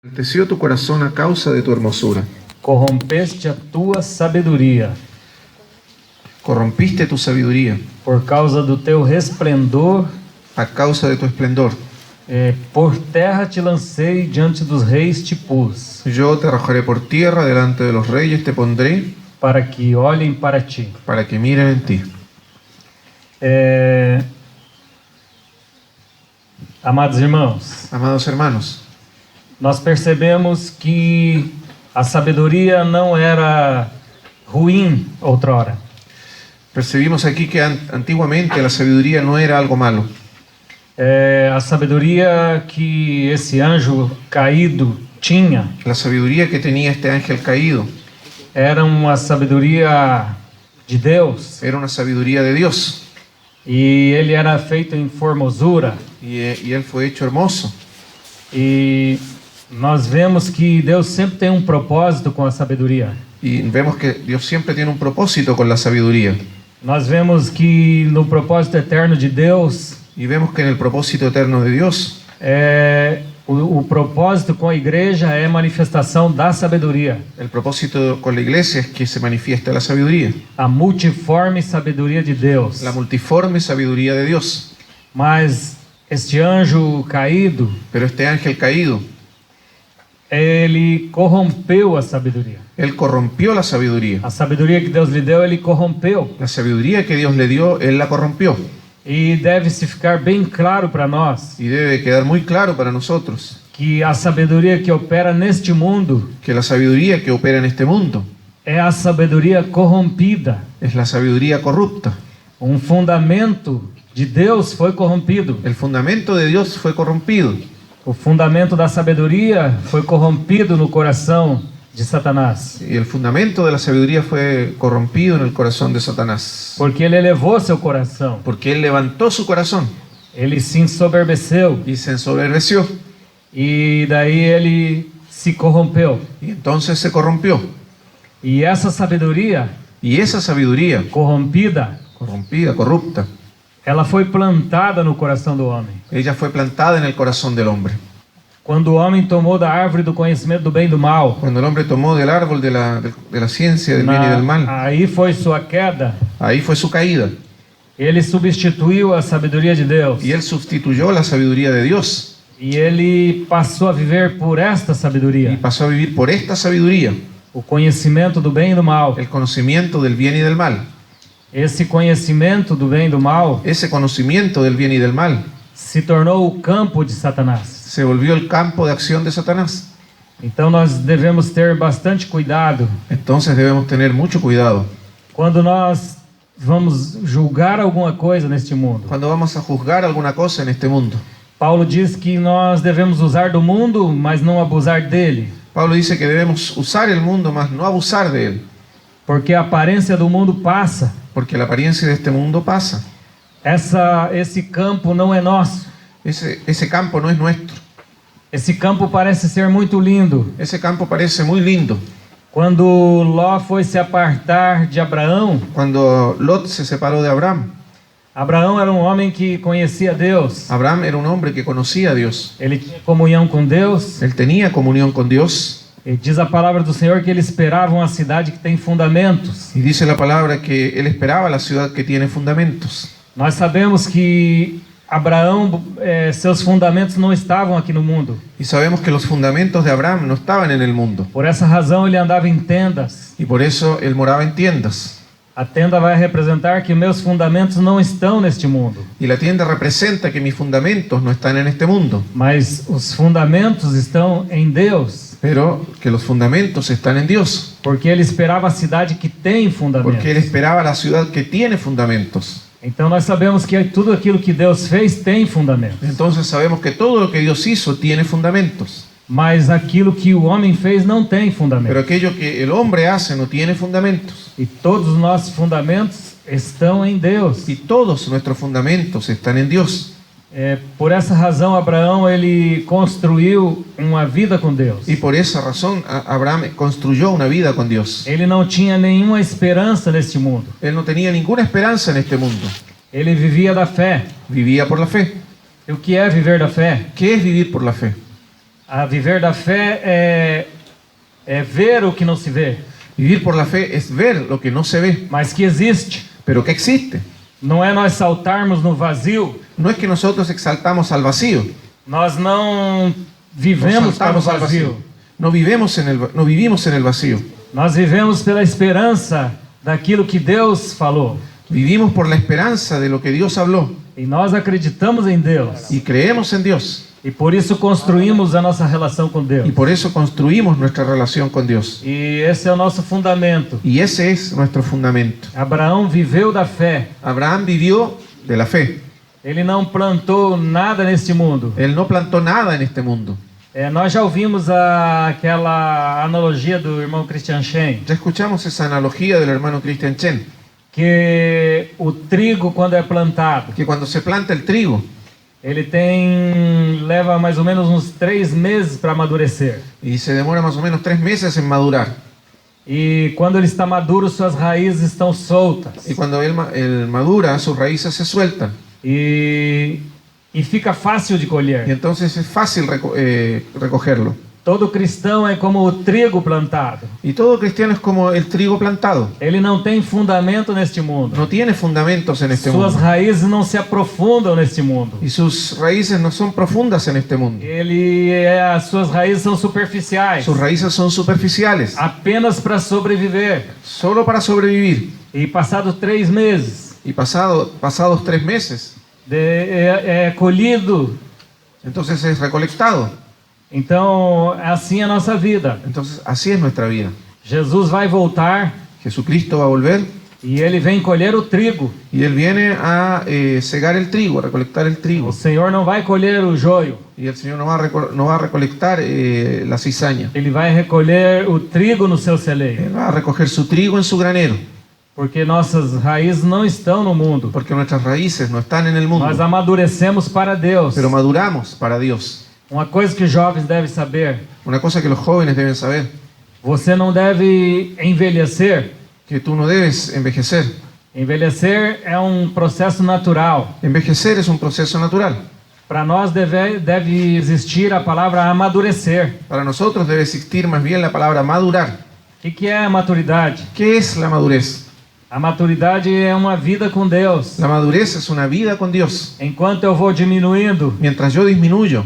Enalteció tu corazón a causa de tu hermosura. Corrompeste a tua sabedoria, Corrompiste tu sabiduría por causa do teu resplendor, a causa de tu esplendor. por terra te lancei, diante dos reis te pus, Yo te arrojaré por tierra, delante de los reyes te pondré, para que olhem para ti. para que miren en ti. Amados irmãos, Amados hermanos, nós percebemos que a sabedoria não era ruim outrora. percibimos aquí que antiguamente la sabiduría no era algo malo. A sabedoria que esse anjo caído tinha La sabiduría que tenía este ángel caído era uma sabedoria de Deus, era una sabiduría de Dios, e ele era feito em formosura. y él fue hecho hermoso. E nós vemos que Deus sempre tem um propósito com a sabedoria. Y vemos que Dios siempre tiene un propósito con la sabiduría. Nós vemos que no propósito eterno de Deus, Y vemos que en el propósito eterno de Dios, o propósito com a igreja é manifestação da sabedoria, el propósito con la iglesia es que se manifieste la sabiduría, a multiforme sabedoria de Deus. la multiforme sabiduría de Dios. Mas este anjo caído, Pero este ángel caído, ele corrompeu a sabedoria. él corrompió la sabiduría. A sabedoria que Deus lhe deu, ele corrompeu. La sabiduría que Dios le dio, él la corrompió. E deve-se ficar bem claro para nós Y debe quedar muy claro para nosotros que a sabedoria que opera neste mundo que la sabiduría que opera en este mundo é a sabedoria corrompida. es la sabiduría corrupta. Um fundamento de Deus foi corrompido. El fundamento de Dios fue corrompido. O fundamento da sabedoria foi corrompido no coração de Satanás, Y el fundamento de la sabiduría fue corrompido en el corazón de Satanás. porque ele elevou seu coração, Porque él levantó su corazón ele se ensoberbeceu y se ensoberbeció. e daí ele se corrompeu. Y entonces se corrompió. E essa sabedoria Y esa sabiduría corrompida, corrompida, corrupta, ela foi plantada no coração do homem. ella fue plantada en el corazón del hombre. Quando o homem tomou da árvore do conhecimento do bem e do mal, Cuando el hombre tomó del árbol de la ciencia del bien y del mal, aí foi sua queda. ahí fue su caída. Ele substituiu a sabedoria de Deus. Y él sustituyó la sabiduría de Dios E ele passou a viver por esta y sabedoria, pasó a vivir por esta sabiduría, o conhecimento do bem e do mal. el conocimiento del bien y del mal. Esse conhecimento do bem e do mal Ese conocimiento del bien y del mal se tornou o campo de Satanás. se volvió el campo de acción de Satanás. Então nós devemos ter bastante cuidado Entonces debemos tener mucho cuidado quando nós vamos julgar alguma coisa neste mundo. cuando vamos a juzgar alguna cosa en este mundo. Paulo diz que nós devemos usar do mundo, mas não abusar dele, Pablo dice que debemos usar el mundo, mas no abusar de él, porque a aparência do mundo passa. porque la apariencia de este mundo pasa. Esse campo não é nosso. Ese campo no es nuestro. Esse campo parece ser muito lindo. Ese campo parece muy lindo. Quando Ló foi se apartar de Abraão, Cuando Lot se separó de Abraham, Abraão era um homem que conhecia Deus. Abraham era un hombre que conocía a Dios. Ele tinha comunhão com Deus. Él tenía comunión con Dios. E diz a palavra do Senhor que ele esperava uma cidade que tem fundamentos. Y dice la palabra que él esperaba la ciudad que tiene fundamentos. Nós sabemos que Abraão, seus fundamentos não estavam aqui no mundo. Y sabemos que los fundamentos de Abraham no estaban en el mundo. Por essa razão ele andava em tendas. Y por eso él moraba en tiendas. A tenda vai representar que meus fundamentos não estão neste mundo. Y la tienda representa que mis fundamentos no están en este mundo, Mas os fundamentos estão em Deus. pero que los fundamentos están en Dios. Porque ele esperava a cidade que tem fundamentos. Porque él esperaba la ciudad que tiene fundamentos. Então nós sabemos que tudo aquilo que Deus fez tem fundamentos. Entonces sabemos que todo lo que Dios hizo tiene fundamentos. Mas aquilo que o homem fez não tem Pero fundamentos. aquello que el hombre hace no tiene fundamentos. E todos os nossos fundamentos estão em Deus. Y todos nuestros fundamentos están en Dios. Por essa razão, Abraão ele construiu uma vida com Deus. Y por esa razón Abraham construyó una vida con Dios. Ele não tinha nenhuma esperança neste mundo. Él no tenía ninguna esperanza en este mundo. Ele vivia da fé. Vivía por la fe. E o que é viver da fé? ¿Qué es vivir por la fe? A viver da fé é ver o que não se vê, Vivir por la fe es ver lo que no se ve, mas que existe. pero que existe. Não é nós saltarmos no vazio, No es que nosotros exaltamos al vacío, nós não no vivemos para o saltamos al vacío. vazio. No vivimos en el vacío. Nós vivemos pela esperança daquilo que Deus falou. Vivimos por la esperanza de lo que Dios habló E nós acreditamos em Deus. y creemos en Dios. E por isso construímos a nossa relação com Deus. Y por eso construimos nuestra relación con Dios. E esse é o nosso fundamento. Y ese es nuestro fundamento. Abraão viveu da fé. Abraham vivió de la fe. Ele não plantou nada neste mundo. Él no plantó nada en este mundo. Nós já ouvimos aquela analogia do irmão Christian Shen, Ya escuchamos esa analogía del hermano Christian Chen, que o trigo, quando é plantado, que cuando se planta el trigo, ele leva mais ou menos uns 3 meses para amadurecer. y se demora más o menos 3 meses en madurar. E quando ele está maduro, suas raízes estão soltas. Y cuando él madura, sus raíces se sueltan. E fica fácil de Y colher. entonces es fácil recogerlo. Todo cristão é como o trigo plantado. Y todo cristiano es como el trigo plantado. Ele não tem fundamento neste mundo. No tiene fundamentos en este Suas mundo. raízes não se aprofundam neste mundo. Y sus raíces no son profundas en este mundo. As suas raízes são superficiais, Sus raíces son superficiales, apenas para sobreviver. solo para sobrevivir. E passados 3 meses, Y pasados 3 meses, é colhido. entonces es recolectado. Então, assim é a nossa vida. Entonces así es nuestra vida. Jesus vai voltar Jesucristo va a volver e ele vem colher o trigo. y Él viene a cegar el trigo, a recolectar el trigo. O Senhor não vai colher o joio, Y el Señor no va a recolectar la cizaña. ele vai recolher o trigo no seu celeiro. Él va a recoger su trigo en su granero, Porque nossas raízes não estão no mundo. porque nuestras raíces no están en el Nós mundo, amadurecemos para Deus. pero maduramos para Dios. Uma coisa que os jovens devem saber: Una cosa que los jóvenes deben saber, você não deve envelhecer. que tú no debes envejecer. Envelhecer é um processo natural. Envejecer es un proceso natural. Para nós deve existir a palavra amadurecer. Para nosotros debe existir más bien la palabra madurar. O que é a maturidade? ¿Qué es la madurez? A maturidade é uma vida com Deus. La madurez es una vida con Dios. Enquanto eu vou diminuindo, Mientras yo disminuyo,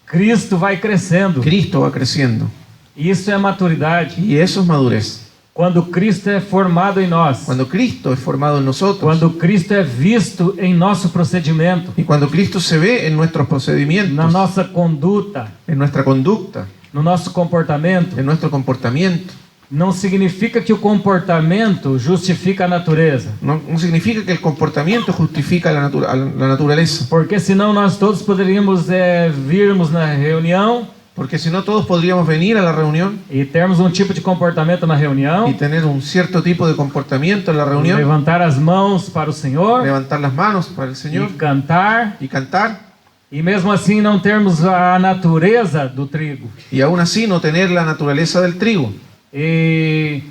Cristo vai crescendo. Cristo va creciendo. Isso é maturidade. Y eso es madurez. Quando Cristo é formado em nós. Cuando Cristo es formado en nosotros, Quando Cristo é visto em nosso procedimento, y cuando Cristo se ve en nuestros na procedimientos, nossa conduta, en nuestra conducta, no nosso comportamento, en nuestro comportamiento, não significa que o comportamento justifica a natureza. no significa que el comportamiento justifica la naturaleza. Porque senão nós todos poderíamos virmos na reunião Porque si no, todos podríamos venir a la reunión e termos um tipo de comportamento na reunião, y tener un cierto tipo de comportamiento en la reunión, levantar as mãos para o Senhor levantar las manos para el Señor e cantar, y cantar, e mesmo assim não termos a natureza do trigo. y aún así no tener la naturaleza del trigo. E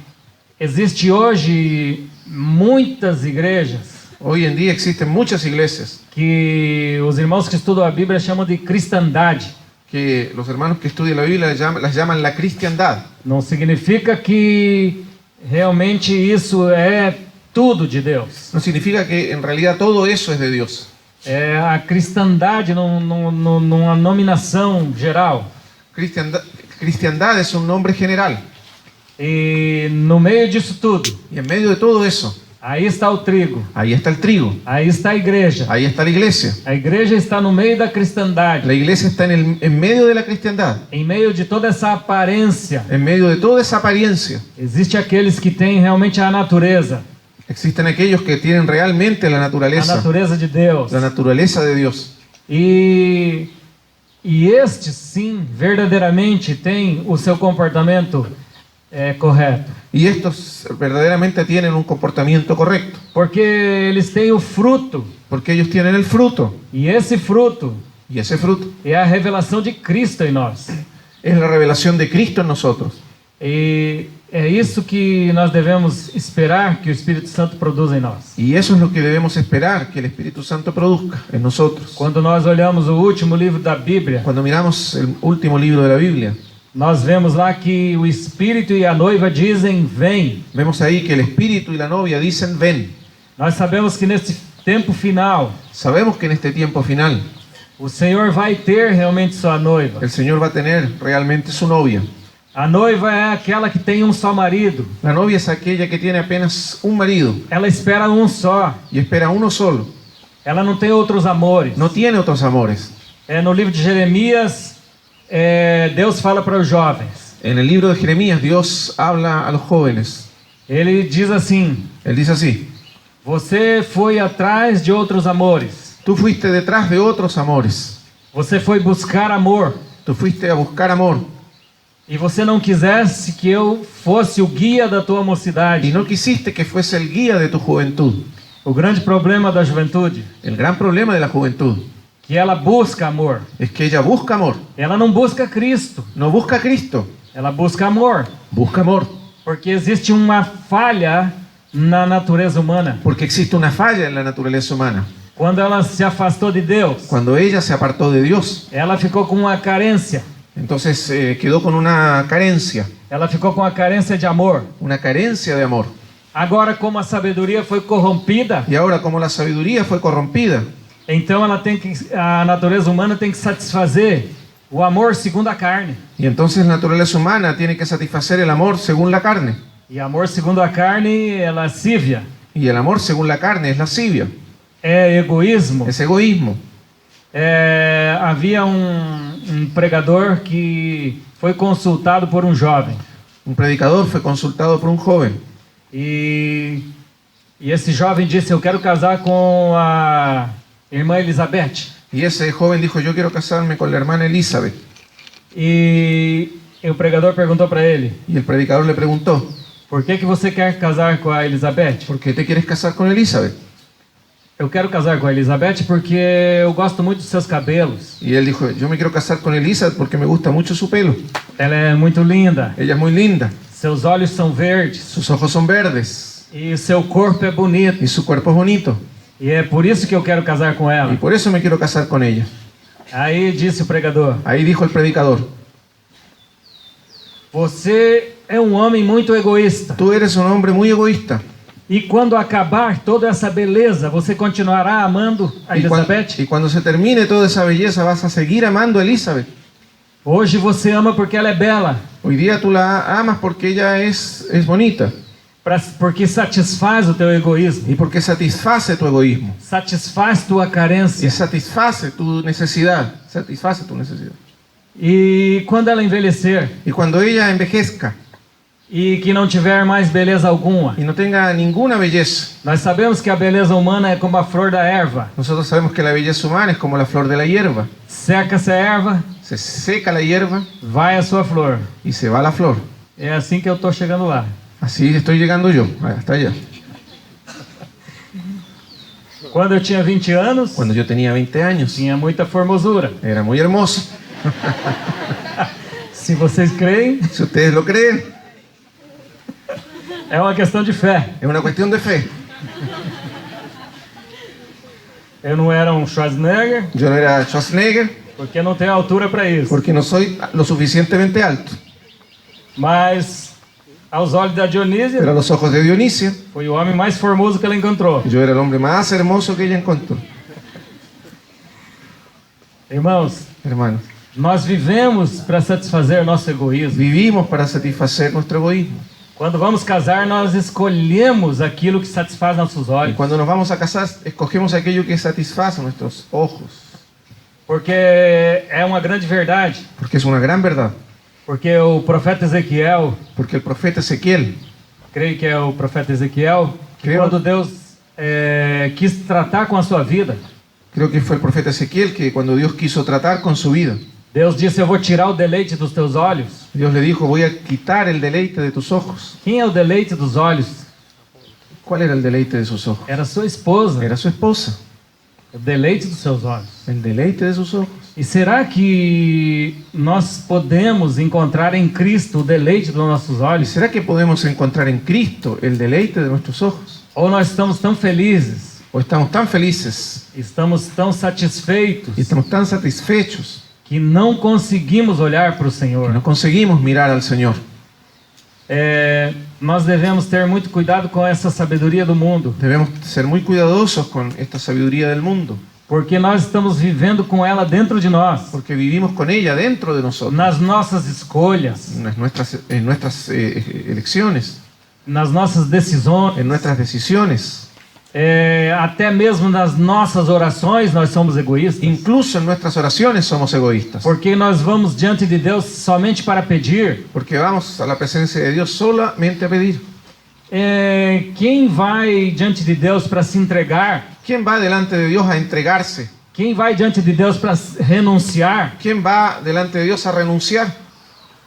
existe hoje muitas igrejas Hoy en día existen muchas iglesias que os irmãos que estudam a Bíblia chamam de cristandade. que los hermanos que estudian la Biblia las llaman la cristiandad. Não significa que realmente isso é tudo de Deus. No significa que en realidad todo eso es de Dios. É a cristandade numa nominação geral. Cristiandad es un nombre general. E no meio disso tudo, Y en medio de todo eso, aí está o trigo, ahí está el trigo, aí está a igreja. ahí está la iglesia. A igreja está no meio da cristandade, La iglesia está en medio de la cristiandad, em meio de toda essa aparência. en medio de toda esa apariencia. Existe aqueles que têm realmente a natureza Existen aquellos que tienen realmente la naturaleza de Deus. de Dios. E estes, sim, verdadeiramente têm o seu comportamento correto. Y estos verdaderamente tienen un comportamiento correcto, Porque eles têm o fruto. porque ellos tienen el fruto. E esse fruto Y ese fruto é a revelação de Cristo em nós. es la revelación de Cristo en nosotros. E É isso que nós devemos esperar que o Espírito Santo produza em nós. Y eso es lo que debemos esperar que el Espíritu Santo produzca en nosotros. Quando nós olhamos o último livro da Bíblia, Cuando miramos el último libro de la Biblia, nós vemos lá que o Espírito e a noiva dizem: vem. vemos ahí que el Espíritu y la novia dicen, ven. Nós sabemos que nesse tempo final, Sabemos que en este tiempo final o Senhor vai ter realmente sua noiva. el Señor va a tener realmente su novia. A noiva é aquela que tem um só marido. La novia es aquella que tiene apenas un marido Ela espera um só. y espera uno solo. Ela não tem outros amores. No tiene otros amores. No livro de Jeremias, Deus fala para os jovens. En el libro de Jeremías Dios habla a los jóvenes. Ele diz assim: Él dice así, você foi atrás de outros amores. tú fuiste detrás de otros amores. Você foi buscar amor. Tú fuiste a buscar amor E você não quisesse que eu fosse o guia da tua y mocidade. no quisiste que fuese el guía de tu juventud. O grande problema da juventude El gran problema de la juventud que ela busca amor. es que ella busca amor. Ela não busca Cristo. No busca a Cristo, Ela busca amor. busca amor. Porque existe uma falha na natureza humana. Porque existe una falla en la naturaleza humana. Quando ela se afastou de Deus, Cuando ella se apartó de Dios, ela ficou com uma carência. entonces quedó con una carencia De amor. una carencia de amor. Agora, como a sabedoria foi corrompida, Y ahora como la sabiduría fue corrompida, então a natureza humana tem que satisfazer o amor segundo a carne. y entonces la naturaleza humana tiene que satisfacer el amor según la carne. E amor segundo a carne é lascívia, Y el amor según la carne es lascivia, é egoísmo. es egoísmo. Havia um pregador que foi consultado por um jovem. Un predicador fue consultado por un joven E esse jovem disse: eu quero casar com a irmã Elizabeth. y ese joven dijo, yo quiero casarme con la hermana Elizabeth. E o pregador perguntou para ele: Y el predicador le preguntó, por que você quer casar com a Elizabeth? ¿por qué te quieres casar con Elizabeth? Eu quero casar com a Elizabeth porque eu gosto muito dos seus cabelos. Y él dijo, yo me quiero casar con Elizabeth porque me gusta mucho su pelo. Ela é muito linda. Ella es muy linda, Seus olhos são verdes. sus ojos son verdes E seu corpo é bonito. y su cuerpo es bonito. E é por isso que eu quero casar com Y ela. por eso me quiero casar con ella. Aí disse o pregador: Ahí dijo el predicador, você é um homem muito egoísta. tú eres un hombre muy egoísta. E quando acabar toda essa beleza, você continuará amando a Elizabeth? Y cuando se termine toda esa belleza vas a seguir amando a Elizabeth. Hoje você ama porque ela é bela, Hoy día tú la amas porque ella es bonita porque satisfaz o teu egoísmo, y porque satisface tu egoísmo satisfaz tua y carência. satisface tu necesidad, satisface tu necesidad. E quando ela envelhecer Y cuando ella envejezca e que não tiver mais beleza alguma, y no tenga ninguna belleza, nós sabemos que a beleza humana é como a flor da erva. nosotros sabemos que la belleza humana es como la flor de la hierba. Seca-se a erva, Se seca la hierba vai a sua flor. y se va la flor. É assim que eu estou chegando lá. Así estoy llegando yo, hasta allá. Quando eu tinha 20 anos, Cuando yo tenía 20 años, tinha muita formosura. era muy hermoso. Se vocês creem, Si ustedes lo creen, é uma questão de fé. es una cuestión de fe. Eu não era um Schwarzenegger, Yo no era Schwarzenegger porque eu não tenho altura para isso. porque no soy lo suficientemente alto. Mas, aos olhos da Pero a Dionísia, los ojos de Dionisia, foi o homem mais formoso que ela encontrou. yo era el hombre más hermoso que ella encontró. Irmãos, Hermanos, nós vivemos para satisfazer nosso egoísmo. vivimos para satisfacer nuestro egoísmo. Quando vamos casar, nós escolhemos aquilo que satisfaz nossos Y olhos. cuando nos vamos a casar, escogemos aquello que satisface nuestros ojos. Porque é uma grande verdade. Porque es una gran verdad. Porque o profeta Ezequiel, Porque el profeta Ezequiel, creio que é o profeta Ezequiel, que Creio. quando Deus quis tratar com a sua vida, creo que fue el profeta Ezequiel que cuando Dios quiso tratar con su vida, Deus disse: eu vou tirar o deleite dos teus olhos. Dios le dijo, voy a quitar el deleite de tus ojos. Quem é o deleite dos olhos? ¿Cuál era el deleite de sus ojos? Era sua esposa. Era su esposa. O deleite dos seus olhos. El deleite de sus ojos. E será que nós podemos encontrar em Cristo o deleite dos nossos ¿Y olhos? será que podemos encontrar en Cristo el deleite de nuestros ojos? Ou nós estamos tão felizes, ¿O estamos tan felices estamos tão satisfeitos, y estamos tan satisfechos que não conseguimos olhar para o que Senhor? no conseguimos mirar al Señor? Nós devemos ter muito cuidado com essa sabedoria do mundo, Debemos ser muy cuidadosos con esta sabiduría del mundo, porque nós estamos vivendo com ela dentro de nós, porque vivimos con ella dentro de nosotros, nas nossas escolhas, en nuestras elecciones, nas nossas decisões, en nuestras decisiones, até mesmo nas nossas orações nós somos egoístas, incluso en nuestras oraciones somos egoístas, porque nós vamos diante de Deus somente para pedir. porque vamos a la presencia de Dios solamente a pedir. Quem vai diante de Deus para se entregar? ¿Quién va delante de Dios a entregarse? Quem vai diante de Deus para renunciar? ¿Quién va delante de Dios a renunciar?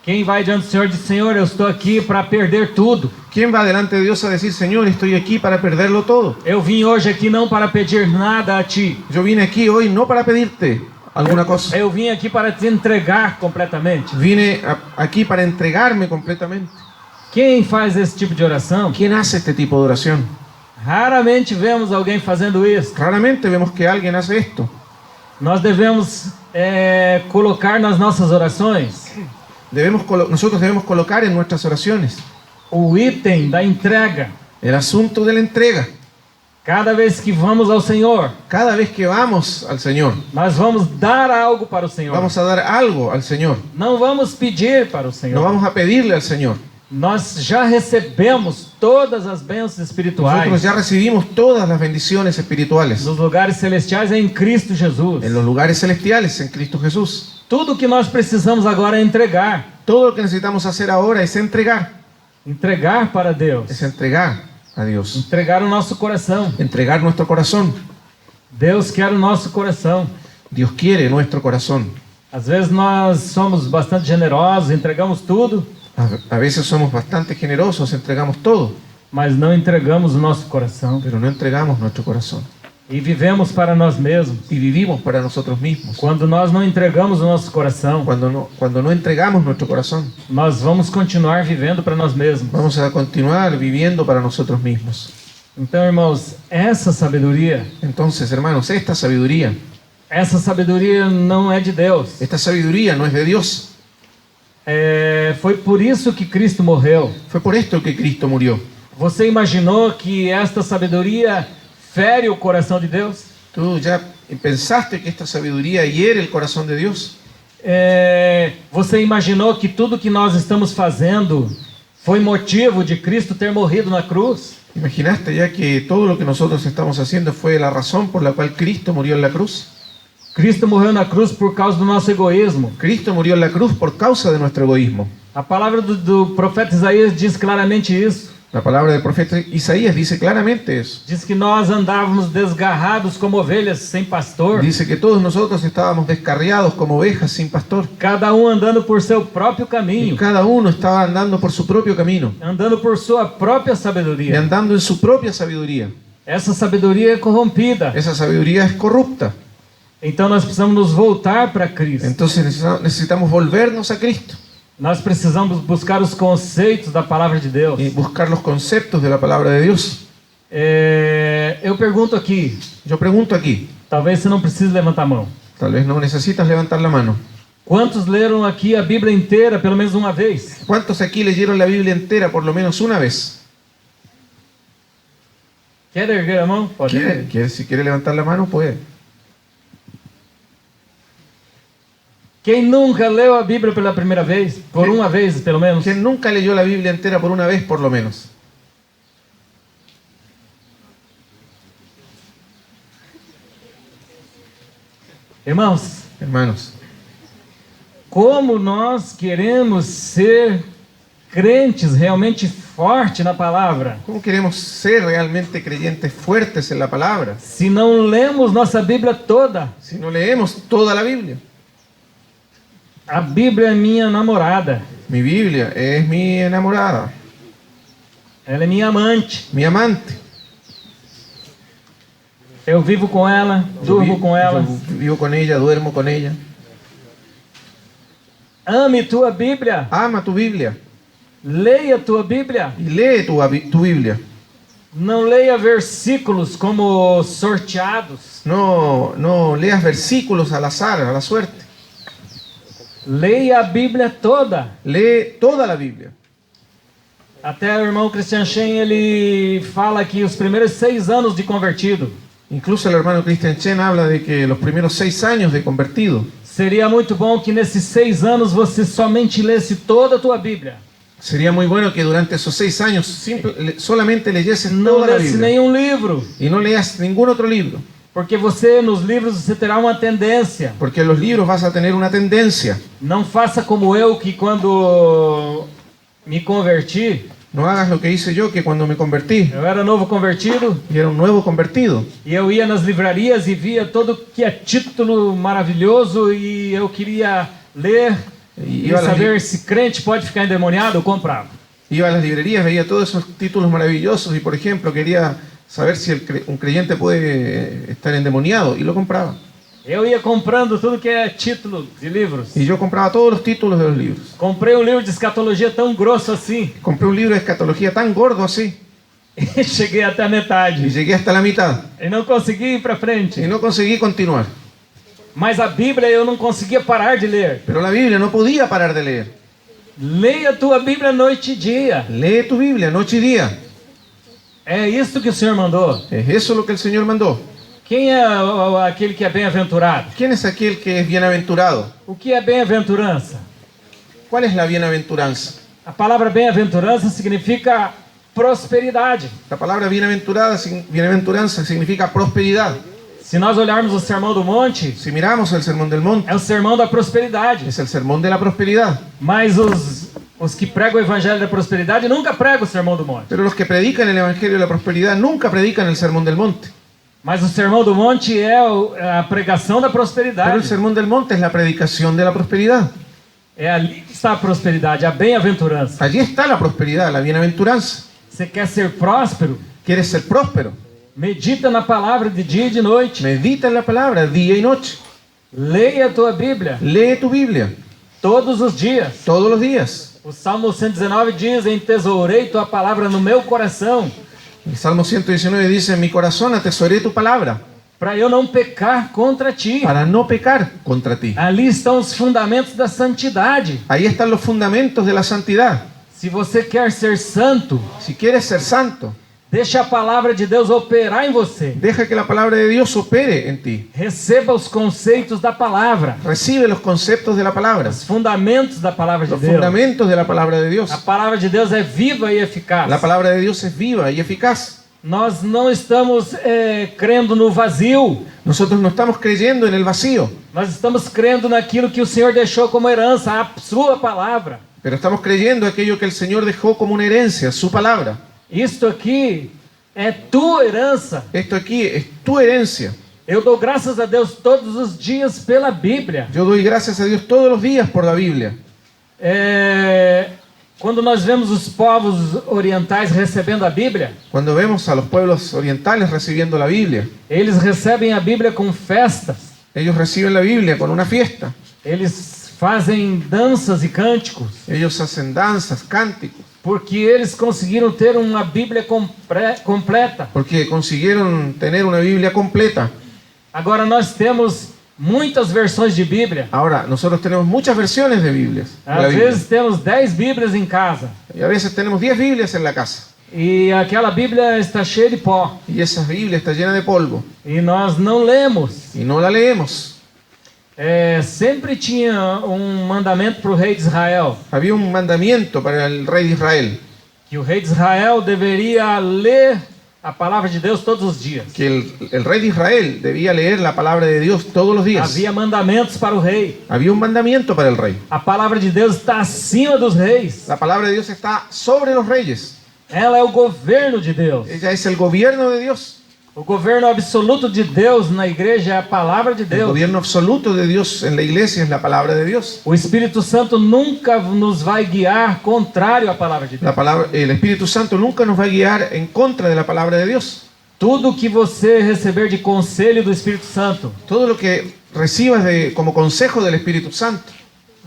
Quem vai diante do Senhor e diz: Senhor, eu estou aqui para perder tudo. ¿Quién va delante de Dios a decir, Señor, estoy aquí para perderlo todo? Eu vim hoje aqui não para pedir nada a Ti. Yo vine aquí hoy no para pedirte alguna cosa. Eu vim aqui para te entregar completamente. Vine aquí para entregarme completamente. Quem faz esse tipo de oração? ¿Quién hace este tipo de oración? Raramente vemos alguém fazendo isso. Raramente vemos que alguien hace esto. Nós devemos colocar nas nossas orações Nosotros debemos colocar en nuestras oraciones o item da entrega. el asunto de la entrega. Cada vez que vamos ao Senhor, Cada vez que vamos al Señor, nós vamos dar algo para o Senhor. vamos a dar algo al Señor. Não vamos pedir para o Senhor. No vamos a pedirle al Señor. Nós já recebemos todas as bênçãos espirituais Nosotros ya recibimos todas las bendiciones espirituales dos lugares celestiais em Cristo Jesus. en los lugares celestiales en Cristo Jesús. Tudo que nós precisamos agora é entregar. Todo lo que necesitamos hacer ahora es entregar Entregar para Deus. a Dios, Entregar o nosso coração. entregar nuestro corazón. Deus quer o nosso coração. Dios quiere nuestro corazón. Às vezes nós somos bastante generosos, entregamos tudo, A veces somos bastante generosos, entregamos todo, mas não entregamos o nosso coração. pero no entregamos nuestro corazón. E vivemos para nós mesmos. Y vivimos para nosotros mismos. Quando nós não entregamos o nosso coração, Cuando no entregamos nuestro corazón, nós vamos continuar vivendo para nós mesmos. vamos a continuar viviendo para nosotros mismos. Então, irmãos, essa sabedoria Entonces, hermanos, esta sabiduría não é de Deus. no es de Dios. Foi por isso que Cristo morreu. Fue por esto que Cristo murió. Você imaginou que esta sabedoria fere o coração de Deus? ¿Tú ya pensaste que esta sabiduría hiere el corazón de Dios? Você imaginou que tudo que nós estamos fazendo foi motivo de Cristo ter morrido na cruz? ¿Imaginaste ya que todo lo que nosotros estamos haciendo fue la razón por la cual Cristo murió en la cruz? Cristo morreu na cruz por causa do nosso egoísmo. Cristo murió en la cruz por causa de nuestro egoísmo. A palavra do profeta Isaías diz claramente isso. La palabra del profeta Isaías dice claramente eso. Diz que nós andávamos desgarrados como ovelhas sem pastor, Dice que todos nosotros estábamos descarriados como ovejas sin pastor. cada andando por seu próprio Y caminho, cada uno estaba andando por su propio camino andando por sua própria y sabedoria. andando en su propia sabiduría. Essa sabedoria é corrompida. Esa sabiduría es corrupta. Então nós precisamos nos voltar para Cristo. Entonces necesitamos volvernos a Cristo Nós precisamos buscar os conceitos da palavra de Deus. y buscar los conceptos de la palabra de Dios. Eu pergunto aqui, Yo pregunto aquí, talvez você não precise levantar a mão. tal vez no necesitas levantar la mano. Quantos leram aqui a Bíblia inteira pelo menos uma vez? ¿Cuántos aquí leyeron la Biblia entera por lo menos una vez? Quer erguer a mão? Pode. Si quiere levantar la mano, puede. Quem nunca leu a Bíblia pela primeira vez? Por uma vez, pelo menos. ¿Quién nunca leyó la Biblia entera por una vez por lo menos? Irmãos, Hermanos, como nós queremos ser crentes realmente fortes na palavra, ¿cómo queremos ser realmente creyentes fuertes en la palabra se não lemos nossa Bíblia toda? si no leemos toda la Biblia? A Bíblia é minha namorada, Mi Biblia es mi enamorada, ela é minha amante. mi amante. Eu vivo com ela, durmo com ela. Yo vivo con ella, duermo con ella. Ame tua Bíblia. Ama tu Biblia Leia tua Bíblia. y lee tu Biblia. Não leia versículos como sorteados. No leas versículos al azar, a la suerte. Leia a Bíblia toda. Lee toda la Biblia. Até o irmão Christian Shen, ele fala que os primeiros 6 anos de convertido Incluso el hermano Christian Chen habla de que los primeros 6 años de convertido, seria muito bom que nesses 6 anos você somente lesse toda a tua Bíblia. sería muy bueno que durante esos 6 años solamente leyeses Não toda la lesse Biblia nenhum livro, y no leas ningún otro libro, porque você nos livros você terá uma tendência. porque en los libros vas a tener una tendencia. Não faça como eu, que quando me converti, No hagas lo que hice yo, que cuando me convertí eu era novo convertido, y era un nuevo convertido, e eu ia nas livrarias e via todo que é título maravilhoso e eu queria ler e iba a las saber se crente pode ficar endemoniado, eu comprava. iba a las librerías, veía todos esos títulos maravillosos y, por ejemplo, quería saber si un creyente puede estar endemoniado y lo compraba. Eu ia comprando tudo que é título de livros. Y yo compraba todos los títulos de los libros. Comprei um livro de escatologia tão grosso assim Compré un libro de escatología tan gordo así e cheguei até a y metade llegué hasta la mitad e não consegui ir para frente. y no conseguí continuar. Mas a Bíblia eu não conseguia parar de ler. Pero la Biblia no podía parar de leer. Leia a tua Bíblia noite e dia. Lee tu Biblia noche y día. É isso que o Senhor mandou. Es eso lo que el Señor mandó. Quem é aquele que é bem-aventurado? ¿Quién es aquel que es bienaventurado? O que é bem-aventurança? ¿Cuál es la bienaventuranza? A palavra bem-aventurança significa prosperidade. La palabra bienaventuranza significa prosperidad. Se nós olharmos o Sermão do Monte, Si miramos el Sermón del Monte, é o sermão da prosperidade. es el sermón de la prosperidad. Mas os que pregam o evangelho da prosperidade nunca pregam o Sermão do Monte. Pero los que predican el Evangelio de la prosperidad nunca predican el Sermón del Monte. Mas o Sermão do Monte é a pregação da Pero el prosperidade. Sermón del Monte es la predicación de la prosperidad. É ali que está a prosperidade, a bem-aventurança. Allí está la prosperidad, la bienaventuranza. Você quer ser próspero? ¿Quieres ser próspero? Medita na palavra de dia e de noite. Medita en la palabra día y noche. Leia a tua Bíblia Lee tu Biblia todos os dias. todos los días. O Salmo 119 diz: entesourei tua palavra no meu coração, El Salmo 119 dice, en mi corazón atesoré tu palabra para eu não pecar contra ti. para no pecar contra ti. Ali estão os fundamentos da santidade. Ahí están los fundamentos de la santidad. Se você quer ser santo, Si quieres ser santo, deixa a palavra de Deus operar em você. deja que la palabra de Dios opere en ti. Receba os conceitos da palavra, Recibe los conceptos de la palabra, os fundamentos da palavra de los Deus. fundamentos de la palabra de Dios. A palavra de Deus é viva e eficaz. La palabra de Dios es viva y eficaz. Nós não estamos crendo no vazio. Nosotros no estamos creyendo en el vacío, Nós estamos crendo naquilo que o Senhor deixou como herança, a sua palavra. pero estamos creyendo aquello que el Señor dejó como una herencia, su palabra. Isto aqui é tua herança. Esto aquí es tu herencia. Eu dou graças a Deus todos os dias pela Bíblia. Yo doy gracias a Dios todos los días por la Biblia. Quando nós vemos os povos orientais recebendo a Bíblia, Cuando vemos a los pueblos orientales recibiendo la Biblia, eles recebem a Bíblia com festas. ellos reciben la Biblia con una fiesta. Eles fazem danças e cânticos, Ellos hacen danzas, cánticos, porque eles conseguiram ter uma Bíblia completa. porque consiguieron tener una Biblia completa. Agora nós temos muitas versões de Bíblia. Ahora, nosotros tenemos muchas versiones de Biblias. de la Às Biblia. vezes temos 10 Bíblias em casa. Y a veces tenemos 10 Biblias en la casa. E aquela Bíblia está cheia de pó. Y esa Biblia está llena de polvo. E nós não lemos. Y no la leemos. Sempre tinha mandamento para o rei de Israel. Había un mandamiento para el rey de Israel. Que o rei de Israel deveria ler a palavra de Deus todos os dias. Que el rey de Israel debía leer la palabra de Dios todos los días. Havia mandamentos para o rei. Había un mandamiento para el rey. A palavra de Deus está acima dos reis. La palabra de Dios está sobre los reyes. Ela é o governo de Deus. Ella es el gobierno de Dios. O governo absoluto de Deus na igreja é a palavra de El Deus. gobierno absoluto de Dios en la iglesia es la palabra de Dios. O Espírito Santo nunca nos vai guiar contrário à palavra de Deus. El Espíritu Santo nunca nos va a guiar en contra de la palabra de Dios. Tudo que você receber de conselho do Espírito Santo, Todo lo que recibas como consejo del Espíritu Santo,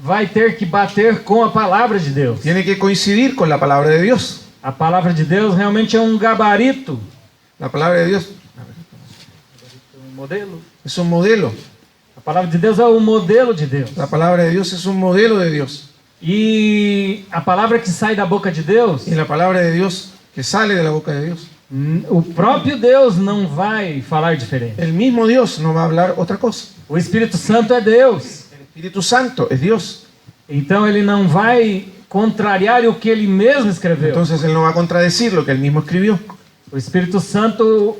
vai ter que bater com a palavra de Deus. Tiene que coincidir con la palabra de Dios. A palavra de Deus realmente é um gabarito, La palabra de Dios um modelo. es un modelo. A palavra de Deus é o modelo de Deus. La palabra de Dios es un modelo de Dios. E a palavra que sai da boca de Deus, Y la palabra de Dios que sale de la boca de Dios, o próprio Deus não vai falar diferente. el mismo Dios no va a hablar otra cosa. O Espírito Santo é Deus. El Espíritu Santo es Dios. Então ele não vai contrariar o que ele mesmo escreveu. Entonces Él no va a contradecir lo que Él mismo escribió. O Espírito Santo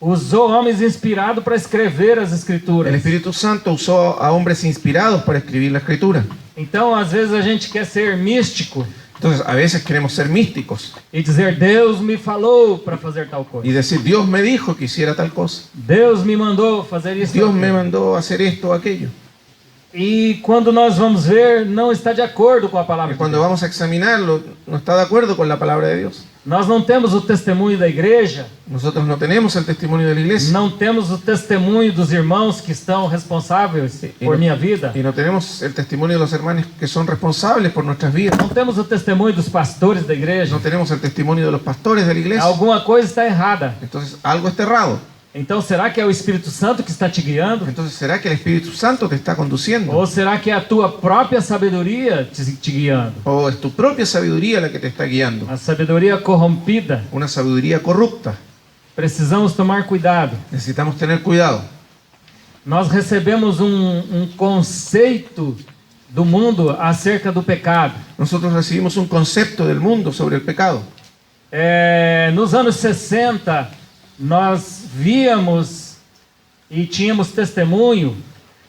usou homens inspirados para escrever as El Escrituras. Espíritu Santo usó a hombres inspirados para escribir la Escritura. Então, às vezes a gente quer ser místico Entonces a veces queremos ser místicos e dizer Deus me falou para fazer tal y coisa. decir, Dios me dijo que hiciera tal cosa. Deus me mandou fazer isso. Dios ou me aquilo. mandó a hacer esto o aquello. E quando nós vamos ver, não está de acordo com a palavra Y de cuando Deus. vamos a examinarlo, no está de acuerdo con la palabra de Dios. Nós não temos o testemunho da igreja, Nosotros no tenemos el testimonio de la iglesia não temos o testemunho dos irmãos que estão responsáveis por minha vida, y no tenemos el testimonio de los hermanos que son responsables por nuestras vidas. não temos o testemunho dos pastores da igreja. No tenemos el testimonio de los pastores de la iglesia. Alguma coisa está errada. Entonces algo está errado. Então, será que é o Espírito Santo que está te guiando? Entonces, ¿será que el Espíritu Santo te está conduciendo? Ou será que é a tua própria sabedoria te guiando? ¿O es tu propia sabiduría la que te está guiando? A sabedoria corrompida. Una sabiduría corrupta. Precisamos tomar cuidado. Necesitamos tener cuidado. Nós recebemos um conceito do mundo acerca do pecado. Nosotros recibimos un concepto del mundo sobre el pecado. Nos anos 60, nós víamos e tínhamos testemunho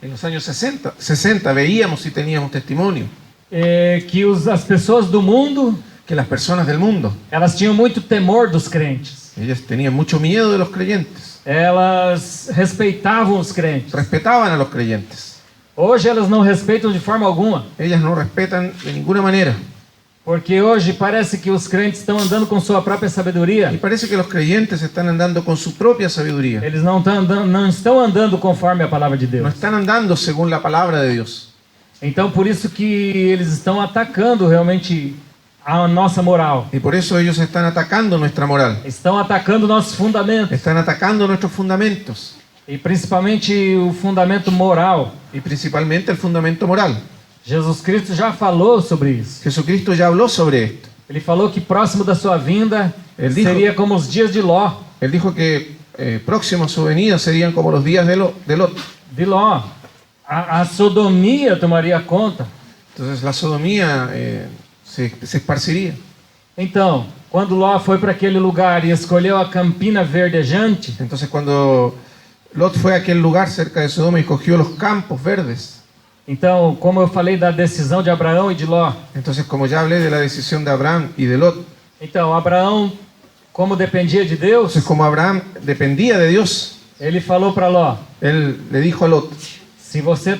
En los años 60 veíamos y teníamos testimonio que as pessoas do mundo, que las personas del mundo, elas tinham muito temor dos crentes. ellas tenían mucho miedo de los creyentes, Elas respeitavam os crentes. respetaban a los creyentes. Hoje elas não respeitam de forma alguma, Ellas no respetan de ninguna manera. porque hoje parece que os crentes estão andando com sua própria Y sabedoria. parece que los creyentes están andando con su propia sabiduría. Eles não estão andando conforme a palavra de No Deus. están andando según la palabra de Dios. Então por isso que eles estão atacando realmente a nossa moral. Y por eso ellos están atacando nuestra moral. Estão atacando nossos fundamentos. Están atacando nuestros fundamentos. E principalmente o fundamento moral. Y principalmente el fundamento moral. Jesus Cristo já falou sobre isso. Jesucristo ya habló sobre esto. Ele falou que próximo da sua vinda Ele dijo- seria como os dias de Ló. Él dijo que próximo a su venida serían como los días de Lot. De Ló. A sodomia tomaria conta. Entonces la sodomía se esparciría. Então, quando Ló foi para aquele lugar e escolheu a campina verdejante, Entonces cuando Lot fue a aquel lugar cerca de Sodoma y cogió los campos verdes, então, como eu falei da decisão de Abraão e de Ló, entonces como ya hablé de la decisión de Abraham y de Lot, então Abraão, como dependia de Deus, entonces como Abraham dependía de Dios, ele falou para Ló: él le dijo a Lot, se você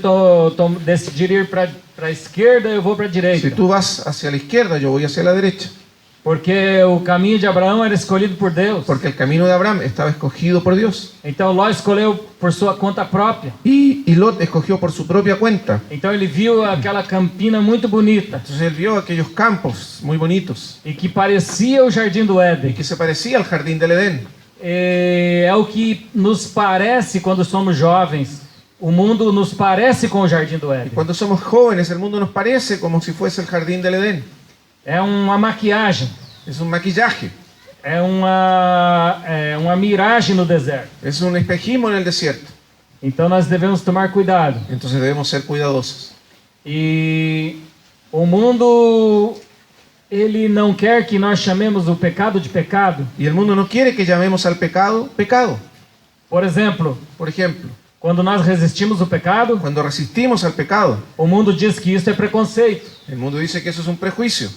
decidir ir para a esquerda, eu vou para a si direita. tú vas hacia la izquierda, yo voy hacia la derecha, Porque o caminho de Abraão era escolhido por Deus. porque el camino de Abraham estaba escogido por Dios. Então Ló escolheu por sua conta própria. Y Lot escogió por su propia cuenta. Então ele viu aquela campina muito bonita Entonces él vio aquellos campos muy bonitos e que parecia o jardim do y Éden. que se parecía al jardín del Edén. É o que nos parece quando somos jovens. O mundo nos parece com o jardim do Éden. Cuando somos jóvenes, el mundo nos parece como si fuese el jardín del Edén. É uma maquiagem. Es un maquillaje, É uma miragem no deserto. es un espejismo en el desierto. Então nós devemos tomar cuidado. Entonces debemos ser cuidadosos. E o mundo, ele não quer que nós chamemos o pecado de pecado. Y el mundo no quiere que llamemos al pecado pecado. Por exemplo, Por ejemplo, quando nós resistimos o pecado, cuando resistimos al pecado, o mundo diz que isso é preconceito. el mundo dice que eso es un prejuicio.